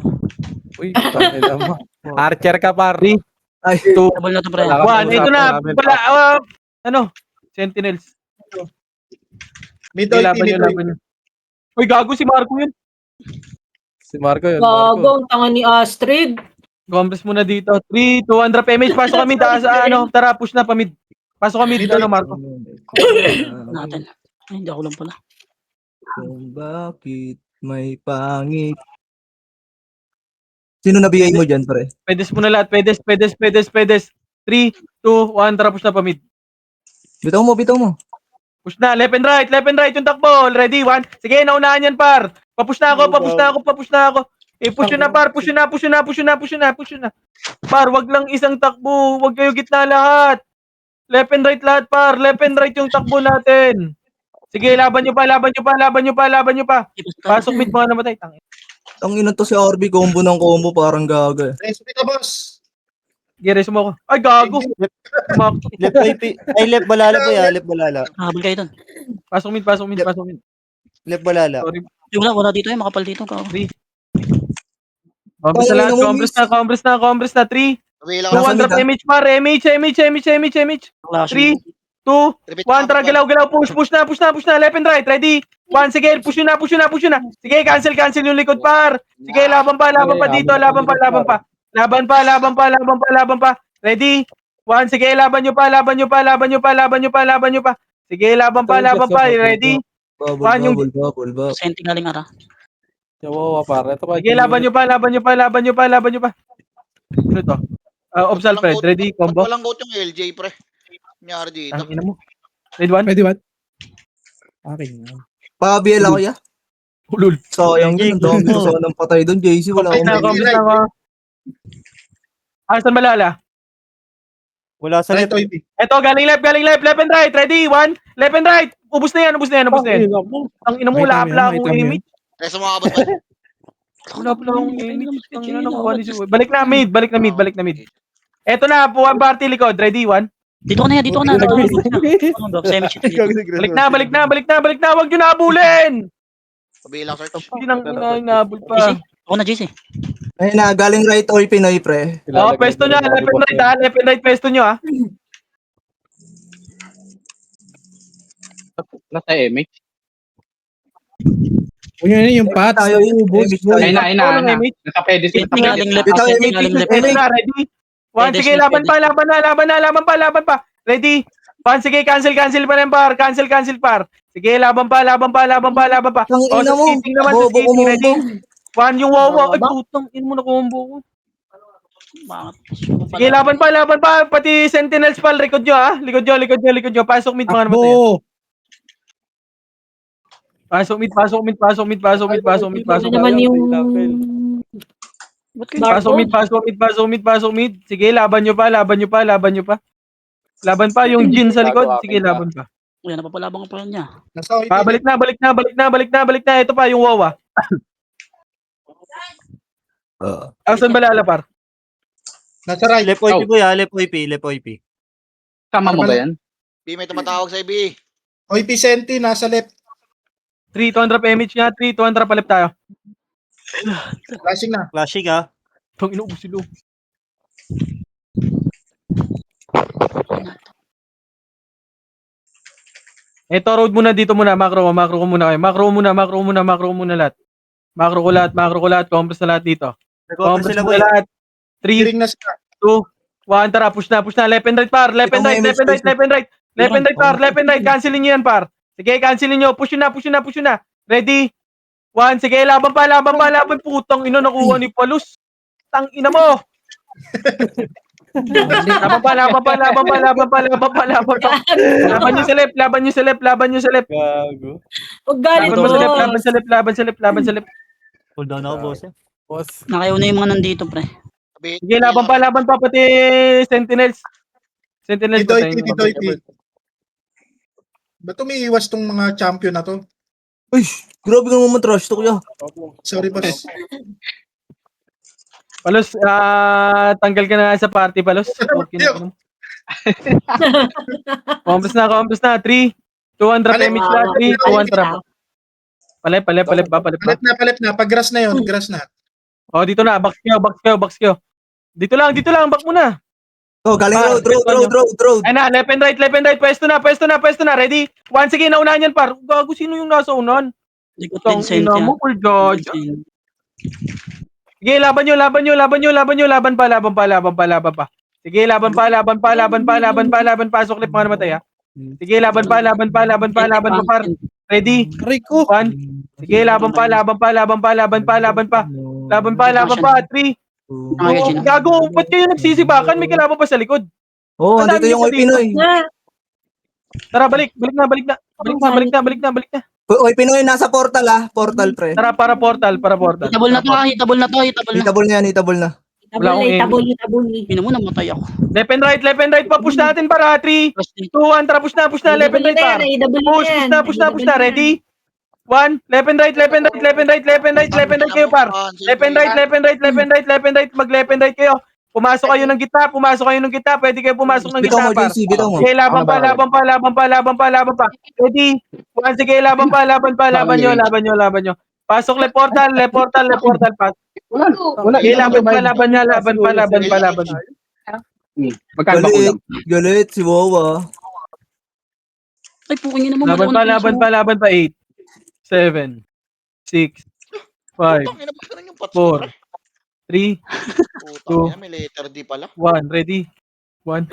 Uy, tangina mo. Archer ka par. Ay, Double na to, pre. Wala ka. 1, ito na. Namin, Wala, Sentinels. Mid Sige, OIP, laban mid nyo. Uy, gago si Marco yun. Si Marco yun. Gago, Marco. ang tanga ni Astrid. Compress muna dito. 3, 200 PMH. Pasok kami. Tara, push na pa mid. Pasok kami dito, Marco. Natin. Ay, hindi ako lang pala. kung bakit may pangit. Sino nabigay mo dyan, pre? Pedes muna lahat. Pedes. 3, 2, 1. Tara, push na pa mid. Bitaw mo. Push na. Left and right yung takbo. Ready? 1. Sige, naunahan yan, par. Papush na ako. Push yun na, par. Push yun na. Par, wag lang isang takbo. Wag kayo gitna lahat. Left and right lahat, par. Left and right yung takbo natin. Sige, laban nyo pa. Pasok mid, mga namatay. Tangin. Ang ina to si RB, combo ng combo, parang gaga. Reso kita, boss. Gires mo ako. Ay, gago. Left IP. Ay, left balala po ya, left balala. Habol kayo dun. Pasok mid. Left balala. Sorry. Wala dito makapal dito. Compress na lahat. Tangina mo, Compress na. 3, Pabili lang 200 ako. MH par. MH. 3, 2, 1, tara, galaw, push na, left and right, ready, 1, sige, push na, sige, cancel yung likod, par, sige, laban pa dito, laban pa, ready, 1, sige, laban nyo pa, sige, laban pa, ready, Bubble. Senti galing ara. Yawa par. Ito pa. sige, laban nyo pa, ano to, Obsal, Fred, ready, combo, Walang goat yung LJ, pre. Nangyari dito. ang ina mo, ready, 1, Pwede ba? Akin na. Pa-BL ako ya. ulul, Sayang yun, ang dami ko sana ng patay doon, JC, wala akong compress na ako, saan malala? Wala sa Right OIP. Eto, galing left and right. Ready? 1, left and right. Ubus na yan. Ang ina mo, wala pala akong image. Reso mga kabos, pre. Wala pala akong image. Ang ina nakuha ni si Will. Balik na mid. Eto na, puwan party likod. Ready? 1. Dito ka na. Balik na. Huwag nyo nabulin. Pabili lang, search. Hindi nang inabul pa. Ako na, JC. Ayun na, galing right or Pinoy, pre. Pesto nyo. Left and right, pesto nyo, ha. Nasa MH. Kung yun yung path, Tayo yun. ubos. Ay, Ay na. Nasa pwede sila. Senti galing left. Bitaw, Senti MH. galing left. Eto na, ready? 1, sige, laban pa. Ready? 1, sige, cancel pa rin, par. Cancel, par. Sige, laban pa. Ang ina Sa mo. skipping naman, Bobo ko mo. ready? 1, yung wawa. Ay, putang, mo na combo ko. Sige, laban pa. Pati Sentinels pal, likod nyo, ha? Likod nyo. Pasok mid, mga naman tayo. Takbo! Pasok mid. Ano naman yung... Pasok mid. Sige, laban nyo pa. Laban pa yung Jin sa likod. Sige, laban pa. Uy, napapalabang ko pa niya. Nasa OIP. Balik na. Ito pa, yung wawa. Asan ba lalapar? Nasa right. Left OIP po ya, left OIP. Tama mo ba yan? B, may tumatawag sa IB. OIP senti, nasa left. 3, 200 PMH nga. 3, 200 palip tayo. Flashing na. Flashing ha. Itong inuubos silo. Ito, road muna dito muna. Macro ko muna kayo. Macro muna lahat. Macro ko lahat. Compress na lahat dito. Compress na lahat. 3, Hearing na sila. 2, 1, tara. Push na. Left and right, par. Left and right. Cancelin nyo yan, par. Sige, cancelin nyo. Push na. Ready? 1, sige, laban pa. Putang ina, nakuha ni Palus. Tang ina mo. Laban pa, laban pa, laban pa, laban pa, laban pa, laban pa. Laban nyo sa left, laban nyo sa left, laban nyo sa left. Gago. Huwag galit, Laban mo sa left, laban boss. sa left, laban sa left, laban sa left. Cool down ako, boss. Boss. Nakayaw na yung mga nandito, pre. Sige, laban pa, pati Sentinels. Sentinels Dito, patayin nyo. Dito. Ba't umiiwas tong mga champion na to? Uy, grabe ka naman trash to kuya. Sorry, boss. Palos, tanggal ka na sa party, Palos. Okay na. Kompres na. 3, 2, 1, drop Palit. image na. 3, 2, 1, trap. Palit ba? Palit na. Pag grass na yun, grass na. Oh, dito na. Box kayo. Dito lang. Back muna. Oh, galing Par, road. Ay na, left and right. Pwesto na. Ready? One, sige, naunahan yan, par. Gago, sino yung nasa unan? Likod Tang Vincent ina yan. mo, cool dodge. Sige, laban nyo. Laban pa. Sige, laban pa. Pasok lip mga namatay, ha. Sige, laban pa, par. Ready? Rico. 1. Sige, laban pa. 3. Gago, ba't kayo nagsisibakan? May kalaban pa sa likod. Oh, Ang dito dami yung nyo Oy Pinoy. Tara, balik na. Balik na. Oy Pinoy nasa portal portal pre. Tara, para portal. Hitable na to. Hitable na. Wala akong Itabol. Pina mo, namatay ako. Left and right pa, push natin para 3, 2, 1, tara, push na, left and right par. Push na, ready? 1, left and right kayo par. Left and right, mag left and right kayo. Pumasok kayo ng gitna, pwede kayo pumasok ng Bitaw gitna mo par. JC, bitaw mo. Okay, laban pa. Ready? 1, sige, laban nyo. Pasok left portal pas. Wala. Okay, laban pa. Magkano ba kulang? Galit si Wawa. Ay, pukin nyo naman. Laban pa 8, 7, 6, 5, 4, 3, Putang ina, may letter D pala. 1. Ready? 1.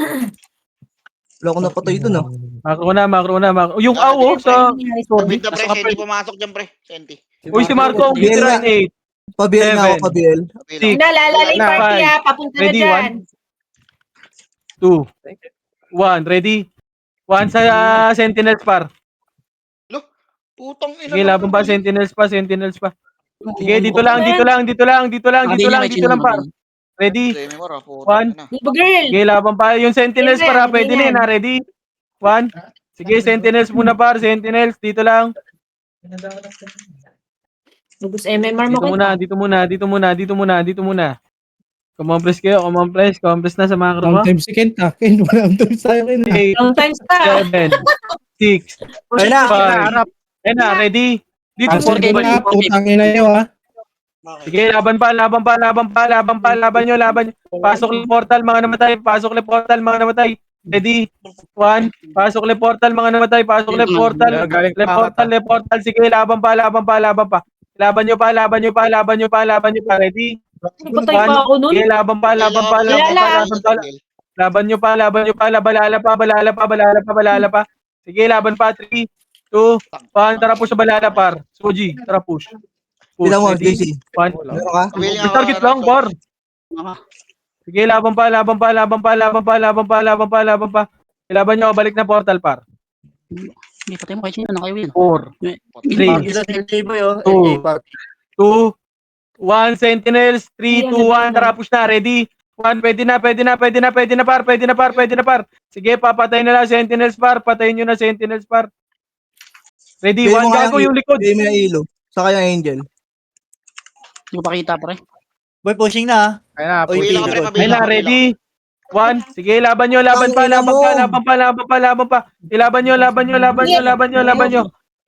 Wala akong napatay dun Macro na. Yung awo sa Wait na, pre. Senti pumasok dyan, pre. Senti. Uy, si Marco, Biel tira nga. 8. Pabiel nga ako, 7. pabiel. Six. Nalalala yung party, Five. papunta na Ready, dyan. 2, 1. Ready? 1 sa Sentinels par. Putang ina. Sige, laban pa, Sentinels pa. Sige, dito lang par. Ready? One. Libo girl. Sige, laban pa. Yung Sentinels para, pwede na yun, ha? Ready? 1. Sige, Sentinels muna par. Sentinels, dito lang. Lubos MMR mo Dito muna. Kumompres kayo, Kumompres na sa mga Round karuha. time si Kent ha. Kent, walang time tayo Kent. 8, Sometimes ka. 7, 6, Ayun na. 5. Ayun na, ready? Dito, Pasok Portal. din na, putang ina nyo ha. sige, laban nyo. Pasok le portal, mga namatay. Ready? 1. Pasok le portal, mga namatay. Le portal. Sige, laban pa. Laban nyo pa. Ready? Patay pa ako nun. Sige, laban pa. Laban nyo pa. Balala pa. Sige, laban pa. 3, 2, 1. Tara, push sa balala par. Soji, tara, push. Bilang mo, Ready? JC. 1. Meron ka? Will May target lang, bar. Sige, laban pa. Laban nyo, balik na portal par. Hindi, patay mo kayo. Nakayaw yun. 4, 2, 1, Sentinels, 3, 2, 1, tara, push na, ready? 1, pwede na par. Sige, papatay na lang Sentinels par, patayin nyo na Sentinels par. Ready, Bigay 1, mo nga gago yung- yung likod. Bigay mo yung ilo. Saka yung angel. Hindi ko pakita, pre. Boy, pushing na, Kaya na, Oy, Pabila ka, pre. Ayun na, ready? 1, sige, laban nyo. Ilaban nyo.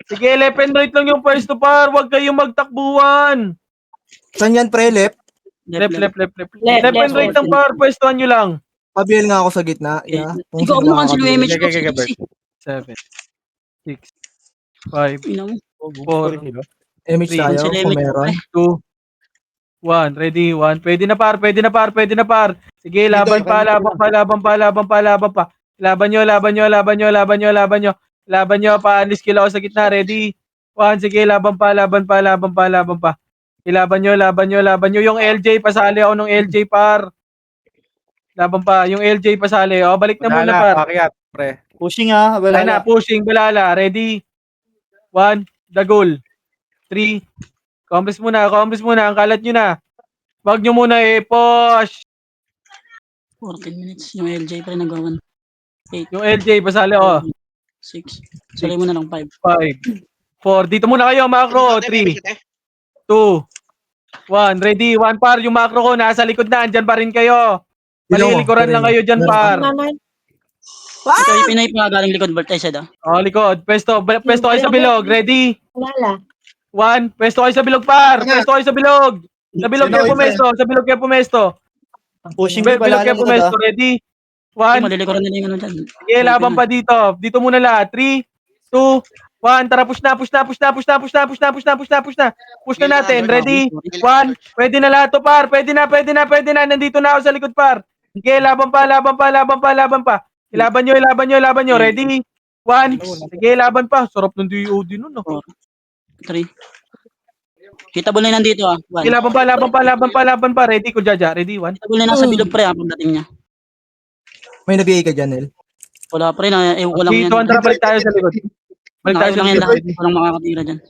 Sige, left and right lang yung pwesto par, huwag kayong magtakbuhan. Saan yan, pre? Left? Left and Left. right lang par, pwestuhan nyo lang. Pabiel nga ako sa gitna. Yeah. Kung Ikaw sino mo cancel yung makakabiel. image ko. 7, 6, 5, Ina mo. 4, Image tayo, Cancel kung image, meron. 2, 1, ready, 1. Pwede na par. Sige, laban pa. Laban nyo, paalis kila ako sa gitna, ready. 1, sige, laban pa. Ilaban nyo, yung LJ, pasali ako ng LJ par. Laban pa. Yung LJ pasali. O, balik na muna, Balala, par. pakyat, pre. Pushing ah, wala Ayun na, pushing, balala. Ready? 1, the goal. 3. Compress muna. Ang kalat nyo na. Wag nyo muna i-push. 14 minutes. Yung LJ pa rin nagawan. 8, Yung LJ, pasali, oh. 6. Salay mo na lang 5. 5, 4. Dito muna kayo, macro. 3, 2, 1. Ready? 1 par. Yung macro ko, nasa likod na. Andyan pa rin kayo. Malilikuran lang kayo dyan, par. Naman. Ikaw yung Pinay pa galing likod, Bert. Ay, Seda. Oh, likod. Pwesto kayo sa bilog. Ready? Wala. 1. Pwesto kayo sa bilog, par. Pwesto kayo sa bilog. Sa bilog kayo pumesto. Pushing Bilog balala kayo likod ah. pumesto. Ready? Ay, 1. malilikuran na yung ano dyan. Sige, laban pa dito. Dito muna lahat. 3, 2, 1. Tara, push na. Push na natin. Ready? 1. Pwede na lahat to, par. Pwede na. Nandito na ako sa likod, par. Sige, laban pa. Ilaban nyo. Ready? 1. Sige, laban pa. Sarap ng DOD nun, no? 3. Kita na nandito ah. 1. Sige, laban pa. Ready ko, Jaja. Ready? 1. Kita na nasa bilog pre ah, pagdating niya. May nabigay ka dyan, El. Wala pre na, ewan ko lang yan. Dito, Andra, balik tayo sa likod. Balik tayo sa Lang yan likod. lahat. Walang makakatira dyan.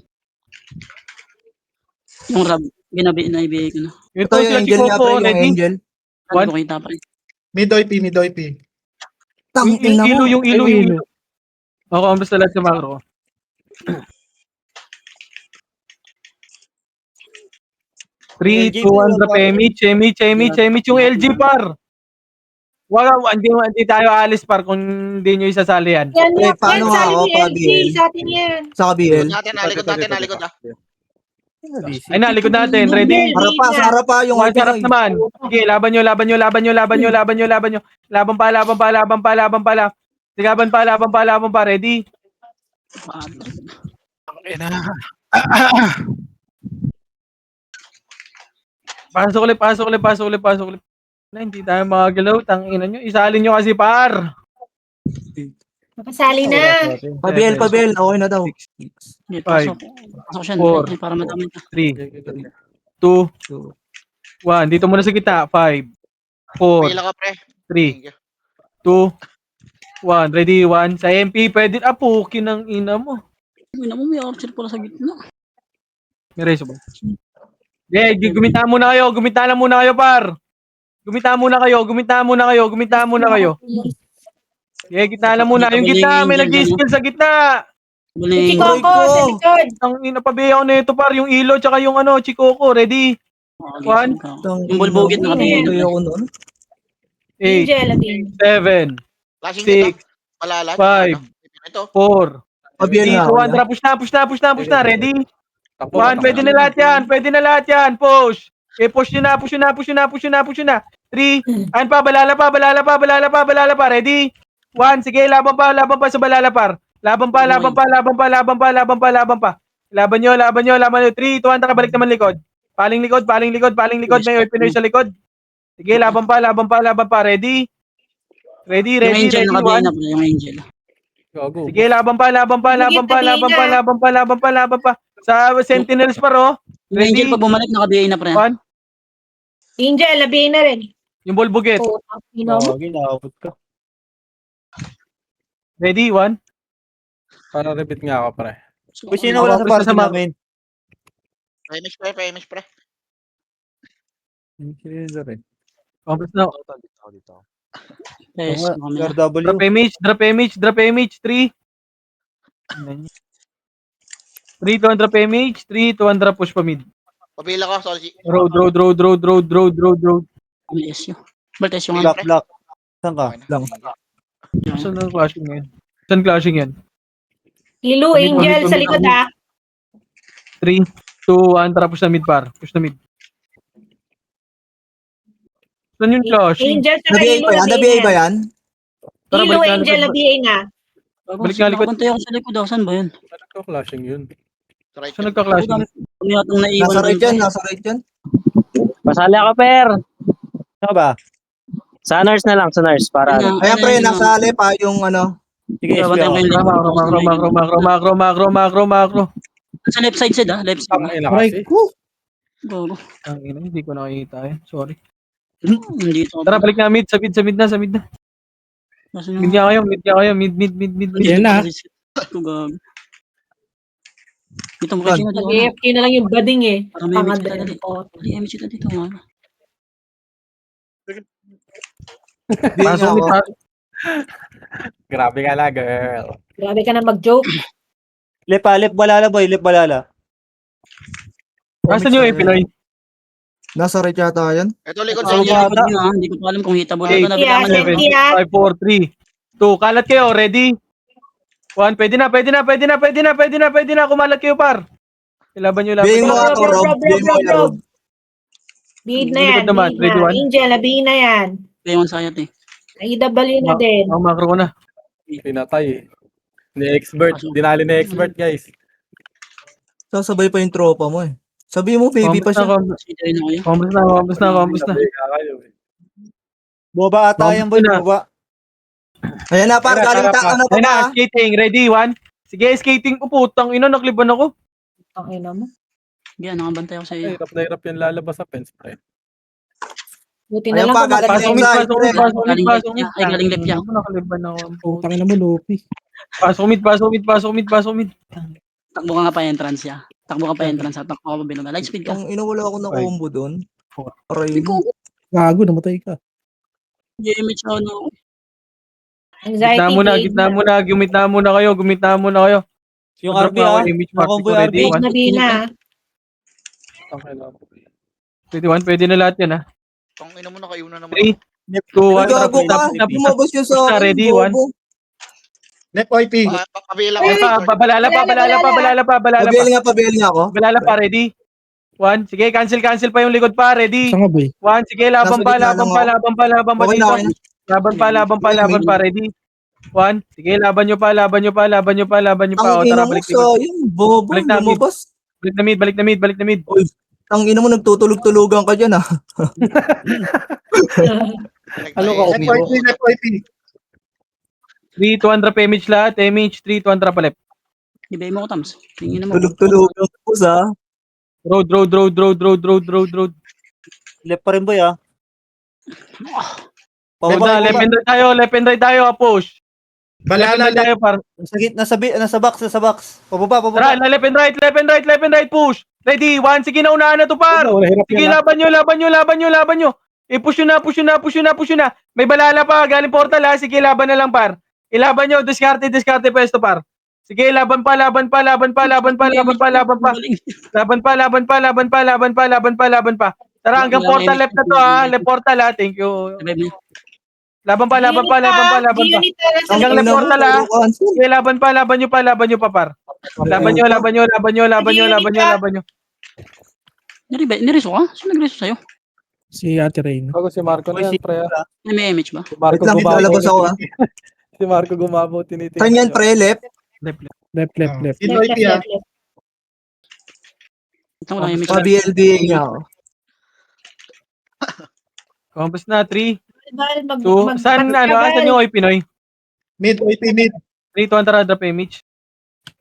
Yung rab, naibigay ko na. Ito Ito yung sila angel nga, Chikoko. pre. Yung Ready? angel. One. Ano ko kita pre? Mid OP. Tangin na mo. Yung ilo. Ako, ambas na lahat sa macro. 3, 2, 1, drop Emich, yung LG par. Hindi tayo alis par kung hindi nyo isasali yan. Yan, Eh, paano nga ako, LG, Pabiel? sa atin yan. Sa KBL. Nalikod natin. Ay na, likod natin. Ready? Sarap pa yung One ulti sarap ko. naman. Sige, laban nyo. Laban pa. Sigaban pa. Ready? Pasok ulit. Na, hindi tayo magagalaw. Tangina nyo. Isalin nyo kasi par. Makasali na. Pabiel. Okay na daw. Hindi, Five, pasok siya. four, Pre, para madami ka. 3, 2, 1. Dito muna sa kita. 5, 4, Pila ka, pre. 3, 2, 1. Ready? 1. Sa MP, pwede. Pukin ng ina mo. Uy, naman may archer pala sa gitna. May reso ba? Gumita muna kayo, par. Gumita muna kayo. Gitna lang muna. Yung gitna, may nag-skill sa gitna. Si Buling. Coco, sa likod. Ang inapabiyaw na ito, par. Yung ilo, tsaka yung Chikoko. Ready? One. Yung bulbugit na kami. Ako nun. 8, Angel, again. 7, Flashing dito. 6, Malalat. 5, Ito. 4, Pabiel 3, na 2, ako. 1. Push na. Ready? 1. Pwede na lahat yan. Push. Push nyo na. 3. Ayan pa. Balala pa. Ready? 1. Sige, laban pa sa balala par. Laban pa. Laban nyo. 3, 2, 1. Balik naman likod. Paling likod. May Pinoy sa likod. Sige, laban pa. Ready? Yung angel, nakabigay na One. pre. Yung angel. Gago. Sige, laban pa. Sa Sentinels par, oh. Yung angel pag bumalik, nakabigay na pre. 1. Angel, labihin na rin. Yung Bulbuget. Oh, ino mo. Ginawot ka. Ready? 1. Para repeat nga ako, pre. Pushing na wala sa party Sama. namin. Paimish, pre. Compress na. Yes, kami na. RW. Drop image. 3. 3 to 1 drop image. 3 to 1 drop push pa mid. Pabila ka, Solsi. Road. Kami SU. Bert SU Block, nga. block. Saan ka? Saan ang clashing yan? Saan clashing yan? Ilu, Angel, sa likod ha. 3, 2, 1. Tara, push na mid par. Push na mid. Saan yung clashing? Angel, sa Ilu, Nabiyay ba yan? Tara, Ilu, balik na Angel, likod. labihin na. Balik nga likod. Nakabantay ako sa likod. Saan ba yun? Clashing yun. Saan nagka-clashing? Kami yatang naiwan. Nasa right yan. Pasali ako, per. Saan ka ba? Sa nurse na lang, sa nurse. Para Ayan pre, nasa ale pa yung ano. Sige, SP Babatayan ako. ko yung likod. Macro. Sa left side side ah. Left side. Tangina Aray kasi. ko. Go. Ang ina, hindi ko nakikita eh. Sorry. Nandito. Tara, balik na mid. Sa mid na. Kasi Mid nga kayo. Mid. Yan na. Ito gag. Dito mo kasi na dito. Mag-AFK na lang yung bading eh. Para may image kita Pangad dali. May image kita dito. Ha? Pasok mid. Grabe ka na, girl. Grabe ka na mag-joke. Lip balala boy, lip balala. Asan yung Pinoy? Nasa right yata yan. Ito likod Sa sa inyo. hindi ko pa alam kung hitable Eight, ito na bilangan seven, dito. 5, 4, 3, 2. Kalat kayo. Ready? 1. Pwede na. Kumalat kayo, par. Ilaban nyo. Bing mo Rob, ako, Rob. Bing mo Rob. Rob. Bid na yan. Likod naman, Bid na. 21. Angel, labihin na yan. Ewan sayat eh. IW na din. Ang macro ko na. Pinatay eh. Ni expert. Dinali ni expert, guys. Sasabay pa yung tropa mo eh. Sabi mo, baby pa siya. Sige na kayo. Kombos na. Pinatay ka kayo eh. Boba ata yan boy, na. boba. Ayan na, par. Galing ano pa Ayun ba? na, skating. Ready? 1. Sige, skating ko. Putang ina, nakliban ako. Ang ina mo. Yan, nakabantay ako sa iyo. Hirap na hirap yan lalabas sa fence, pre. Buti na Ayun lang pa, kung galing magaling. yung side. Pasok mid. Ay, galing left yan. Nakaliban ako. Putang ina mo, Lupi. Pasok mid. Takbo ka nga pa entrance ya. Takbo ka pa entrance. Takbo ka pa bilang. Light speed ka. Ang ina, wala ako na combo doon. Aray Ikaw, mo. Gago, namatay ka. image ako no. Anxiety. Gitna muna kayo. Yung Drop RB na ako, ah. image mark Makombo ko, yung ready? RB. Bid na Bina. Okay lang. 21, pwede na lahat yan, ha? Tang ina mo na kayo na naman. 3, 2, 1. Gago ka. Lumabas yun sa akin. Ready? 1. bobo. Left OIP. Kabilang Balala pa. Pabel nga ako. Balala pa, ready? 1. Sige, cancel pa yung likod pa. Ready? Saan nga, boy? 1. Sige, laban pa Okay dito. na, okay na. Laban pa, ready? 1. Sige, laban nyo pa. O, Ang ina tara, mo balik sa yun. Bobo. Balik na, Lumabas. Balik na mid. Ang ina mo, nagtutulog-tulugan ka dyan ah. Ano ka, Left OIP, left OIP. 3, 200 PMH lahat. MH, 3, 200 pa left. Ibay mo ko, Tams. Tingin mo. Tulog-tulugan ka po sa. Road. Lip pa rin boy ah. Left and right tayo, push. Balala, Left and right tayo, par. Nasa box. Pababa. Tara, left and right, push. Ready, 1, sige na, unahan na to, par. Wala, hirap Sige, yan, laban nyo. Push na. May balala pa, galing portal, ha. Sige, laban na lang, par. Ilaban nyo, diskarte pwesto, par. Sige, laban pa. Tara, hanggang portal left na to, ha. Left portal, ha. Thank you. Laban pa. Hanggang left portal, ha. Sige, laban nyo pa, par. Laban nyo. Nireso ka? Sino nagreso sa'yo? Si Ate Rain. Bago si Marco na yan, pre. ah. May image ba? Si Marco Wait lang, gumabaw. ilalabas ako ah. Si Marco gumabaw, tinitingnan. Saan yan, pre? Left? Left. Dito OIP ah. Ito ko lang image. Pa-BLBA niya ako. Compass na, 3, Mag- 2, saan yung oy Pinoy? Mid OIP mid. 3, 200 drop image.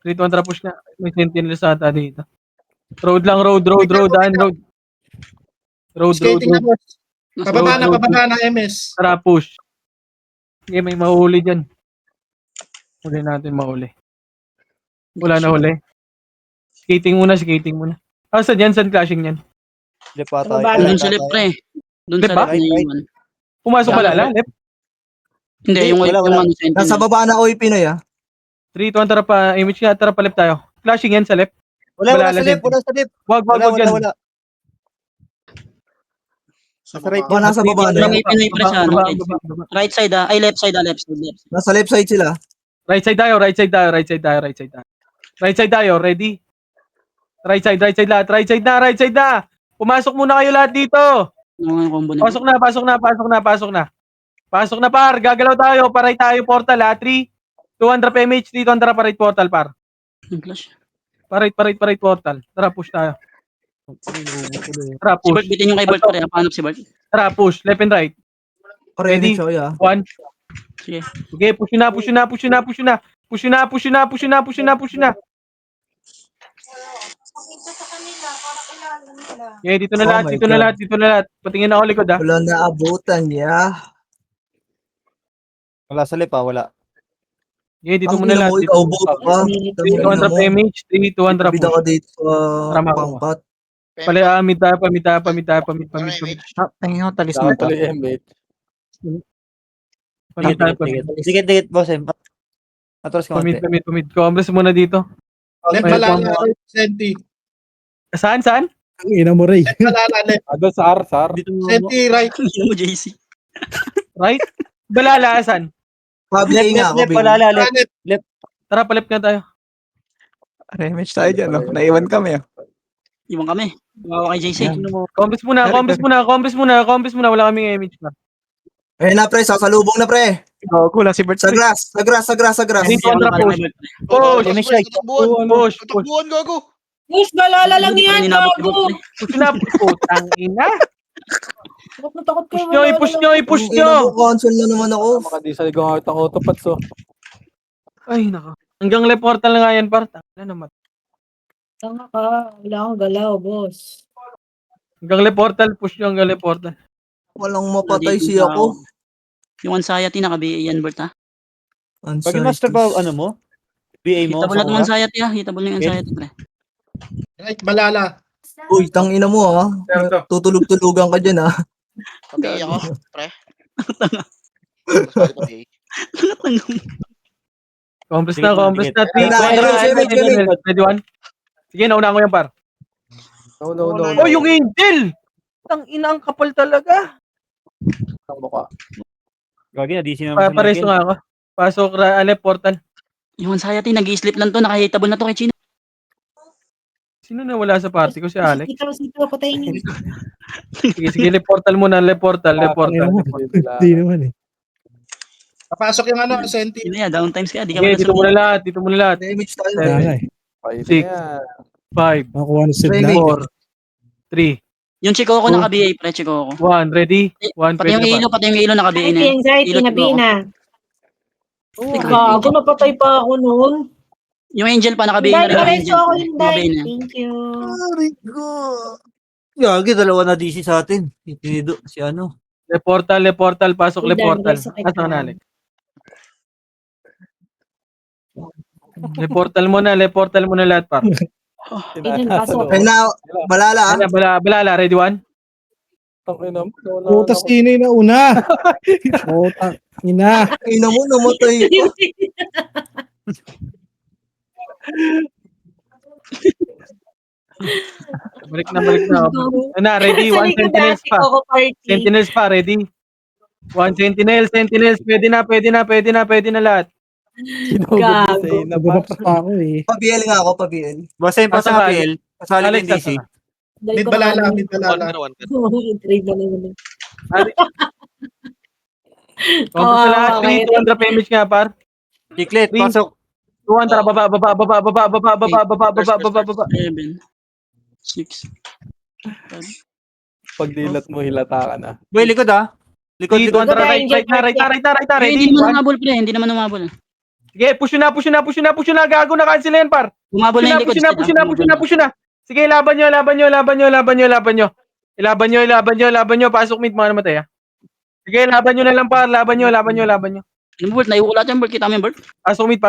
3, 200 push na. May sentinel sa ata dito. Road. Skating na boss. Pababa na MS. Tara, push. Sige, may mahuli dyan. Huli natin mahuli. Wala na huli. Skating muna. Saan clashing yan? Lip ata. Doon sa left pre. Doon sa Left ba? left na yung one. Pumasok balala, left. Hindi, yung Wala. ano sentinel. Nasa baba na OIP na ya. 3, 200 pa. Image nga, tara pa left tayo. Clashing yan sa left. Wala Balala sa lip. Wag dyan. Wala. Nasa baba na Yung yan. Pinoy pre sa ano. Baba. Right side ah. Ay left side. Nasa left side sila. Right side tayo. Right side tayo. Ready? Right side lahat. Right side na. Pumasok muna kayo lahat dito. Ano nga yung combo na. Pasok na, par. Gagalaw tayo. Paray tayo portal, ha. 3, 200 PMH, 300 paray portal, par. Yung clash. Paray portal. Tara, push tayo. Tara, Si Bert, push. bitin yung kay Bert pre. Paano si Bert? Tara, push. Left and right. Ready siya ya. 1. Sige. Sige, push na. Okay, dito na Oh lahat, my dito na God. lahat, dito na lahat. Patingin ako likod ha. Wala na abutan niya. Wala sa lip wala. Okay, dito Ang muna ina lahat. mo, Dito. ikaw bot pa. Tangina 200 mo. damage, 200 Bida push. ka dito sa Para makuha. pangkat. Pala, mid tayo pa, mid tayo pa, mid tayo pa, mid pa, mid pa. Tingin ko talis Dapat pala yung MH. Pamid tayo, pamid. Dikit, boss M. Atras ka Pamid, konti. pamid, pamid. Congress muna dito. Left May balala, pang- right Senti. Saan, saan? Ang ina mo, Ray. Left balala, left. Doon sa R, sa R. Dito mo. Senti, right. Hindi mo, JC. Right? Balala, saan? Pabili nga ako, Lip, baby. palala, lip. Planet. Tara, palip nga tayo. Remage tayo dyan, no? Naiwan kami, ah. Iwan kami. Bawa kay JC. Congress muna, Congress muna, Congress muna, Congress muna. Wala kaming image pa. Ayun na, pre. Sasalubong na, pre. Gago lang si Bert. Sa grass, sa grass, sa grass, sa grass. Dito, Hindi ako kontra push. nakalagay. Push, Push, pre, tatakbuhan. push, push. Tatakbuhan, gago. Push, balala lang Hindi pa yan, rin inabot ni gago. Bert, pre. Push na, putang ina. Takot na takot Push kayo. nyo, balala i-push lang. nyo, i-push Ang ina mo, nyo. cancel na naman ako. Makadisal ko nga itang autopats, oh. Ay, naka. Hanggang left portal na nga yan, par. Tangina naman. Tanga ka. Wala akong galaw, boss. Hanggang left portal, push nyo hanggang left portal. Walang mapatay Nandito siya na ako. Yung anxiety naka-BA yan, Bert, ha? Pag master ba, ano mo? BA mo? Hitable na sa itong kuha? anxiety, ha? Hitable na yung anxiety, pre. Right balala. Uy, tangina mo, ha. Tutulog-tulugan ka dyan, ha. Pabi ako, pre. Sorry, pabi. Congress Sige, na, Congress sige. na. Ay, na, Ready one? Sige, nauna ko yan, par. No. Oh, yung angel! Tang ina, ang kapal talaga. Ang mukha. Gagi na, DC naman si Pares Michael. nga ako. Pasok, left portal. Yung anxiety, nag-i-sleep lang to. Naka-hitable na to kay Chino. Sino na wala sa party ko? Si Alex. Sito, patayin niyo. Sige, sige, left portal muna, left portal, left Ang ina portal. mo. Hindi naman eh. Papasok yung ano, Senti. Yun na yan, downtimes kaya. Di ka Sige, dito muna muna lahat, dito muna lahat. Damage tayo. Seven. Kaya nga eh. Pwede Six. yan. 5, Makakuha na sa Remake. lahat. 4, 3, Yung Chikoko Two. naka-BA, pre, Chikoko. 1, ready? 1, Pati yung pwede ilo, na pa. pati yung ilo naka-BA na. yan. Anxiety, Ilo, na Chikoko. Bina. Gago, napatay pa ako noon. Yung Angel pa naka-BA na Dahil rin. yung diretso Angel. ako yung Naka-BA dahil. na yan. Thank you. Gagi, dalawa na DC sa atin. Tinido, si ano. Left portal, pasok left Dahil portal. sakit Asa na. na, Alex? Left portal muna lahat, par. Ayun, pasok. Ayun na, balala, ha. Ano, balala, ready one? Tangina mo. Putas ina na una. Puta. Ina. Ina mo, namatay pa. Balik na. Ano, ready? Sa 1 likod sentinels dati pa. ko party. Sentinels pa, ready? 1 sentinels. Pwede na lahat. Gago. Nagbabapas pa ako eh. Pa-BL nga ako, pa-BL. Boss M, Asa pasa ka, PL. Pasali Alex, din DC. asa ka? Dahil Mid ko balala, na- mid balala. Trade na naman. Congress na lahat, Okay. 200 damage nga, par. Chiclet, Three. pasok. 200, baba. 7, 6. Pag dilat mo, hilata ka na. Boy, likod ah. Likod, Dito, likod. right na, Hindi ready? naman One. umabol, pre. Hindi naman umabol. Sige, push na, gago na, cancel yan, par. Umabol na yung likod. Push na. Sige, laban nyo. Pasok mid, mga namatay, ha. Sige, laban nyo na lang, par. Laban nyo. Ano mo, Bert? Naiukulat yan, Bert. Kita mo yung Bert? Pasok mid.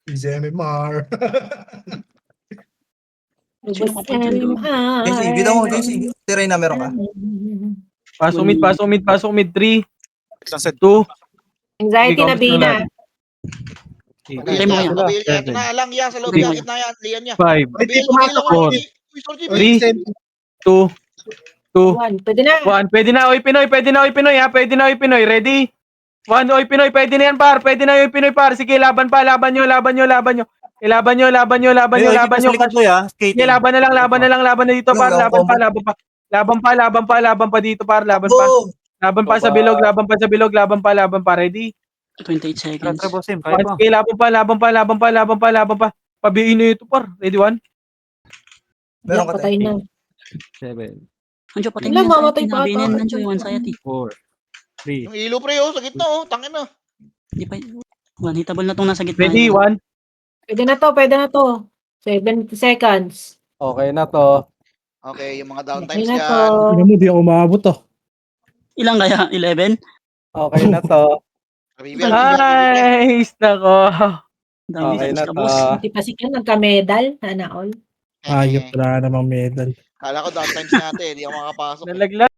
Easy MMR. Sino ka pa dyan, JC, bida mo, JC. Tiray na, meron ka. Pasok mid. 3, Sunset. 2, Anxiety na Bina. Hintay mo kaya. Ito na lang yan sa loob Three. yan. Kita yan, liyan niya. 5, Pwede pumasok. Four. Uy, sorry, Three. Jimmy. 2, 2, 1. Pwede na. 1. Pwede na, oy Pinoy, ha. Pwede na, oy Pinoy. Ready? 1, oy Pinoy. Pwede na yan, par. Sige, laban nyo. Ilaban nyo. Sa likod boy ah. Sige, Skating. laban na dito, par. Laban pa dito, par. Go! Laban pa sa bilog. Ready? 28 Tara, seconds. tara, boss M. Kaya pa. Sige, laban pa. Pabiin nyo ito, par. Ready, 1? Meron ka Patay na. 7, Anjo, patay Wala, mo yan. mamatay pa Sinabi ata. na yan, Anjo, yung anxiety. 4, 3. Yung ilo, pre, sa gitna, tangin na. Hindi pa. One, hitable na itong nasa gitna. Ready, 1? Pwede na to. 70 seconds. Okay na to. Okay, yung mga Okay downtimes na dyan. to. Tingnan mo, di ako maabot to. Ilang kaya? 11? Okay na to. River, River. Nice! Nako. Dami Okay times na ka, to. boss. Hindi pa si Ken nagka-medal. Sana all. Ayop, wala namang medal. Kala ko downtimes natin, hindi ako makapasok. Nalaglag.